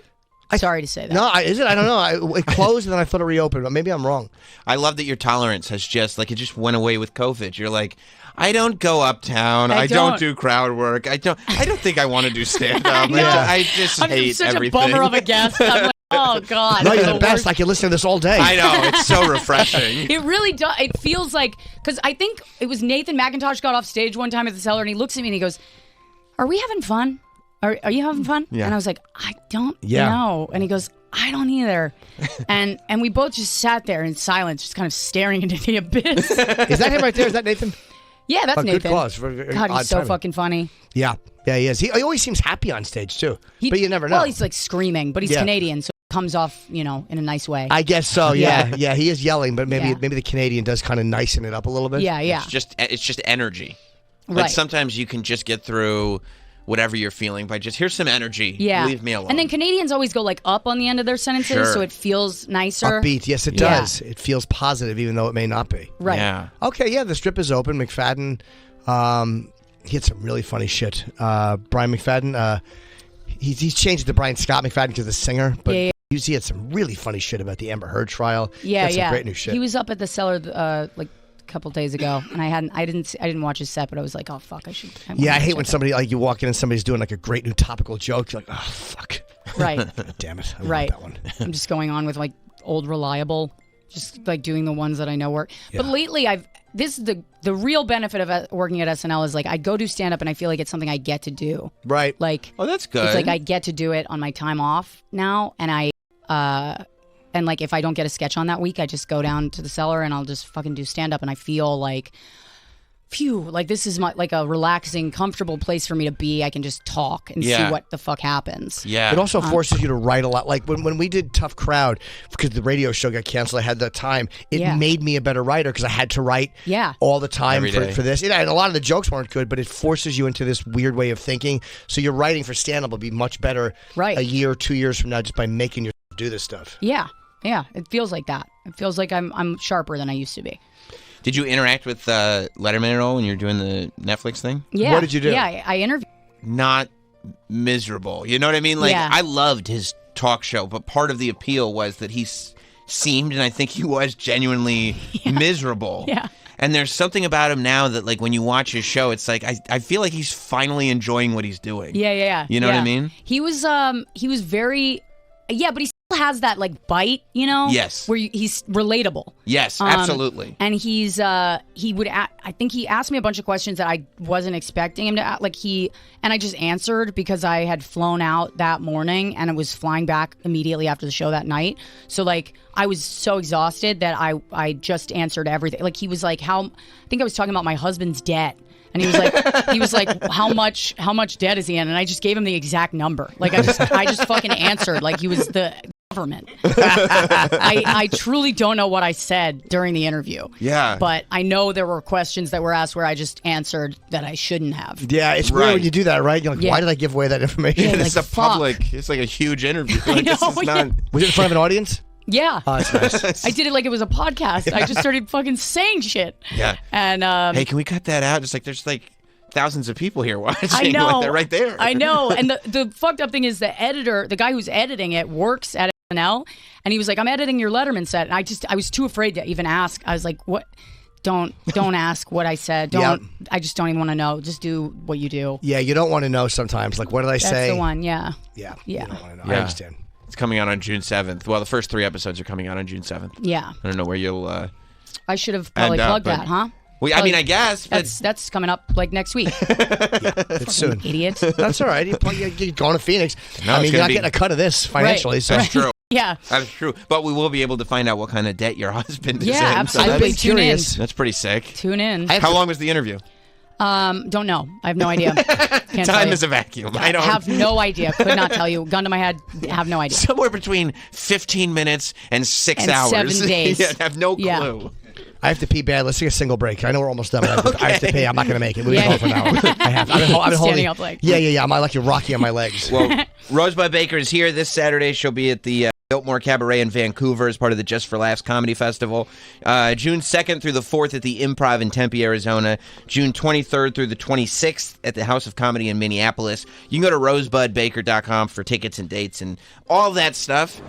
[SPEAKER 2] Sorry to say that.
[SPEAKER 3] No, is it? I don't know. It closed and then I thought it reopened, but maybe I'm wrong.
[SPEAKER 1] I love that your tolerance has just, like, it just went away with COVID. You're like, I don't go uptown. I don't do crowd work. I don't think I want to do stand-up.
[SPEAKER 2] No.
[SPEAKER 1] I just
[SPEAKER 2] I'm
[SPEAKER 1] hate
[SPEAKER 2] such
[SPEAKER 1] everything.
[SPEAKER 2] a bummer of a guest. I'm like, Oh God!
[SPEAKER 3] No, you're
[SPEAKER 2] it's
[SPEAKER 3] the best. I can listen to this all day.
[SPEAKER 1] I know, it's so refreshing.
[SPEAKER 2] It really does. It feels like, because I think it was Nathan McIntosh got off stage one time at the Cellar, and he looks at me and he goes, "Are we having fun? Are you having fun?"
[SPEAKER 1] Yeah.
[SPEAKER 2] And I was like, "I don't know." And he goes, "I don't either." and we both just sat there in silence, just kind of staring into the abyss.
[SPEAKER 3] Is that him right there? Is that Nathan?
[SPEAKER 2] Yeah, that's Nathan.
[SPEAKER 3] Good cause.
[SPEAKER 2] God, he's so fucking funny.
[SPEAKER 3] Yeah, he is. He always seems happy on stage too. But you never know.
[SPEAKER 2] Well, he's like screaming, but he's Canadian, so it comes off, in a nice way.
[SPEAKER 3] I guess so. Yeah, he is yelling, but maybe the Canadian does kind of nicen it up a little bit.
[SPEAKER 2] Yeah.
[SPEAKER 1] It's just energy.
[SPEAKER 2] Right.
[SPEAKER 1] Like sometimes you can just get through whatever you're feeling by just, here's some energy.
[SPEAKER 2] Yeah.
[SPEAKER 1] Leave me alone.
[SPEAKER 2] And then Canadians always go like up on the end of their sentences, so it feels nicer.
[SPEAKER 3] Upbeat. Yes, it does. It feels positive, even though it may not be.
[SPEAKER 2] Right.
[SPEAKER 1] Yeah.
[SPEAKER 3] Okay, the strip is open. McFadden, he had some really funny shit. Brian McFadden, he's changed it to Brian Scott McFadden because the singer, but he had some really funny shit about the Amber Heard trial.
[SPEAKER 2] Yeah,
[SPEAKER 3] some great new shit.
[SPEAKER 2] He was up at the Cellar like a couple days ago, and I didn't watch his set, but I was like, oh fuck, I hate
[SPEAKER 3] when somebody like you walk in and somebody's doing like a great new topical joke. You're like, oh fuck,
[SPEAKER 2] right?
[SPEAKER 3] Damn it, I
[SPEAKER 2] right.
[SPEAKER 3] want that one.
[SPEAKER 2] I'm just going on with like old reliable, just like doing the ones that I know work. But lately, this is the real benefit of working at SNL is like I go do stand up and I feel like it's something I get to do.
[SPEAKER 3] Right.
[SPEAKER 2] Like,
[SPEAKER 1] oh, that's good.
[SPEAKER 2] It's like I get to do it on my time off now, and and like if I don't get a sketch on that week, I just go down to the Cellar and I'll just fucking do stand up, and I feel like, phew, like this is like a relaxing, comfortable place for me to be. I can just talk and see what the fuck happens.
[SPEAKER 1] Yeah.
[SPEAKER 3] It also forces you to write a lot. Like when we did Tough Crowd, because the radio show got canceled, I had that time. It made me a better writer because I had to write all the time for this. And a lot of the jokes weren't good, but it forces you into this weird way of thinking. So your writing for stand-up will be much better a year or 2 years from now just by making yourself do this stuff.
[SPEAKER 2] Yeah, it feels like that. It feels like I'm sharper than I used to be.
[SPEAKER 1] Did you interact with Letterman at all when you were doing the Netflix thing?
[SPEAKER 2] Yeah.
[SPEAKER 3] What did you do?
[SPEAKER 2] Yeah, I interviewed.
[SPEAKER 1] Not miserable. You know what I mean? Like, I loved his talk show, but part of the appeal was that he seemed, and I think he was genuinely miserable.
[SPEAKER 2] Yeah.
[SPEAKER 1] And there's something about him now that, like, when you watch his show, it's like I feel like he's finally enjoying what he's doing.
[SPEAKER 2] Yeah.
[SPEAKER 1] You know what I mean?
[SPEAKER 2] He was very, but he still has that like bite,
[SPEAKER 1] Yes.
[SPEAKER 2] where he's relatable.
[SPEAKER 1] Yes, absolutely.
[SPEAKER 2] And I think he asked me a bunch of questions that I wasn't expecting him to. And I just answered because I had flown out that morning and it was flying back immediately after the show that night. So like I was so exhausted that I just answered everything. Like he was like, I think I was talking about my husband's debt. And he was like, how much debt is he in? And I just gave him the exact number. Like I just fucking answered like he was the government. I truly don't know what I said during the interview.
[SPEAKER 1] Yeah.
[SPEAKER 2] But I know there were questions that were asked where I just answered that I shouldn't have.
[SPEAKER 3] Yeah, it's weird when you do that, right? You're like, why did I give away that information?
[SPEAKER 2] Yeah,
[SPEAKER 1] it's
[SPEAKER 2] like,
[SPEAKER 1] a public. It's like a huge interview. Like,
[SPEAKER 2] know,
[SPEAKER 1] this is not.
[SPEAKER 3] Was it in front of an audience?
[SPEAKER 2] Yeah.
[SPEAKER 3] Oh, that's nice.
[SPEAKER 2] I did it like it was a podcast. I just started fucking saying shit.
[SPEAKER 1] Yeah.
[SPEAKER 2] And
[SPEAKER 1] hey, can we cut that out? It's like there's like thousands of people here watching.
[SPEAKER 2] I know.
[SPEAKER 1] Like, they're right there.
[SPEAKER 2] I know. And the fucked up thing is the editor, the guy who's editing it, works at SNL, and he was like, "I'm editing your Letterman set," and I was too afraid to even ask. I was like, "What? Don't ask what I said. I just don't even want to know. Just do what you do."
[SPEAKER 3] Yeah, you don't want to know sometimes. Like, what did I say?
[SPEAKER 2] That's the one. Yeah.
[SPEAKER 3] Yeah. You don't want to know.
[SPEAKER 1] Yeah.
[SPEAKER 3] I understand.
[SPEAKER 1] It's coming out on June 7th. Well, the first 3 episodes are coming out on June 7th.
[SPEAKER 2] Yeah.
[SPEAKER 1] I don't know where you'll.
[SPEAKER 2] I should have probably plugged that, huh?
[SPEAKER 1] Well, I mean, I guess. But
[SPEAKER 2] that's coming up like next week.
[SPEAKER 3] It's soon.
[SPEAKER 2] Idiot.
[SPEAKER 3] That's all right. You're going to Phoenix.
[SPEAKER 1] No,
[SPEAKER 3] I mean, you're not getting a cut of this financially.
[SPEAKER 2] Right.
[SPEAKER 3] So.
[SPEAKER 1] That's true.
[SPEAKER 2] Yeah.
[SPEAKER 1] That's true. But we will be able to find out what kind of debt your husband is in.
[SPEAKER 2] Yeah,
[SPEAKER 1] So
[SPEAKER 2] absolutely.
[SPEAKER 3] I've been
[SPEAKER 2] Tune
[SPEAKER 3] curious.
[SPEAKER 1] that's pretty sick.
[SPEAKER 2] Tune in.
[SPEAKER 1] How long was the interview?
[SPEAKER 2] Don't know. I have no idea. Can't tell
[SPEAKER 1] Time
[SPEAKER 2] you.
[SPEAKER 1] is a vacuum.
[SPEAKER 2] I
[SPEAKER 1] don't
[SPEAKER 2] have no idea. Could not tell you. Gun to my head. Have no idea.
[SPEAKER 1] Somewhere between 15 minutes and 6
[SPEAKER 2] And
[SPEAKER 1] hours.
[SPEAKER 2] 7 days.
[SPEAKER 1] Yeah, I have no clue.
[SPEAKER 2] Yeah.
[SPEAKER 3] I have to pee bad. Let's take a single break. I know we're almost done, but I have to pee. I'm not going to make it. We're
[SPEAKER 2] Yeah.
[SPEAKER 3] going for an hour. I have. I've been
[SPEAKER 2] Standing
[SPEAKER 3] holding.
[SPEAKER 2] up like.
[SPEAKER 3] Yeah. I'm like Rocky on my legs.
[SPEAKER 1] Well, Rosebud Baker is here this Saturday. She'll be at the Biltmore Cabaret in Vancouver as part of the Just for Laughs Comedy Festival. June 2nd through the 4th at the Improv in Tempe, Arizona. June 23rd through the 26th at the House of Comedy in Minneapolis. You can go to rosebudbaker.com for tickets and dates and all that stuff.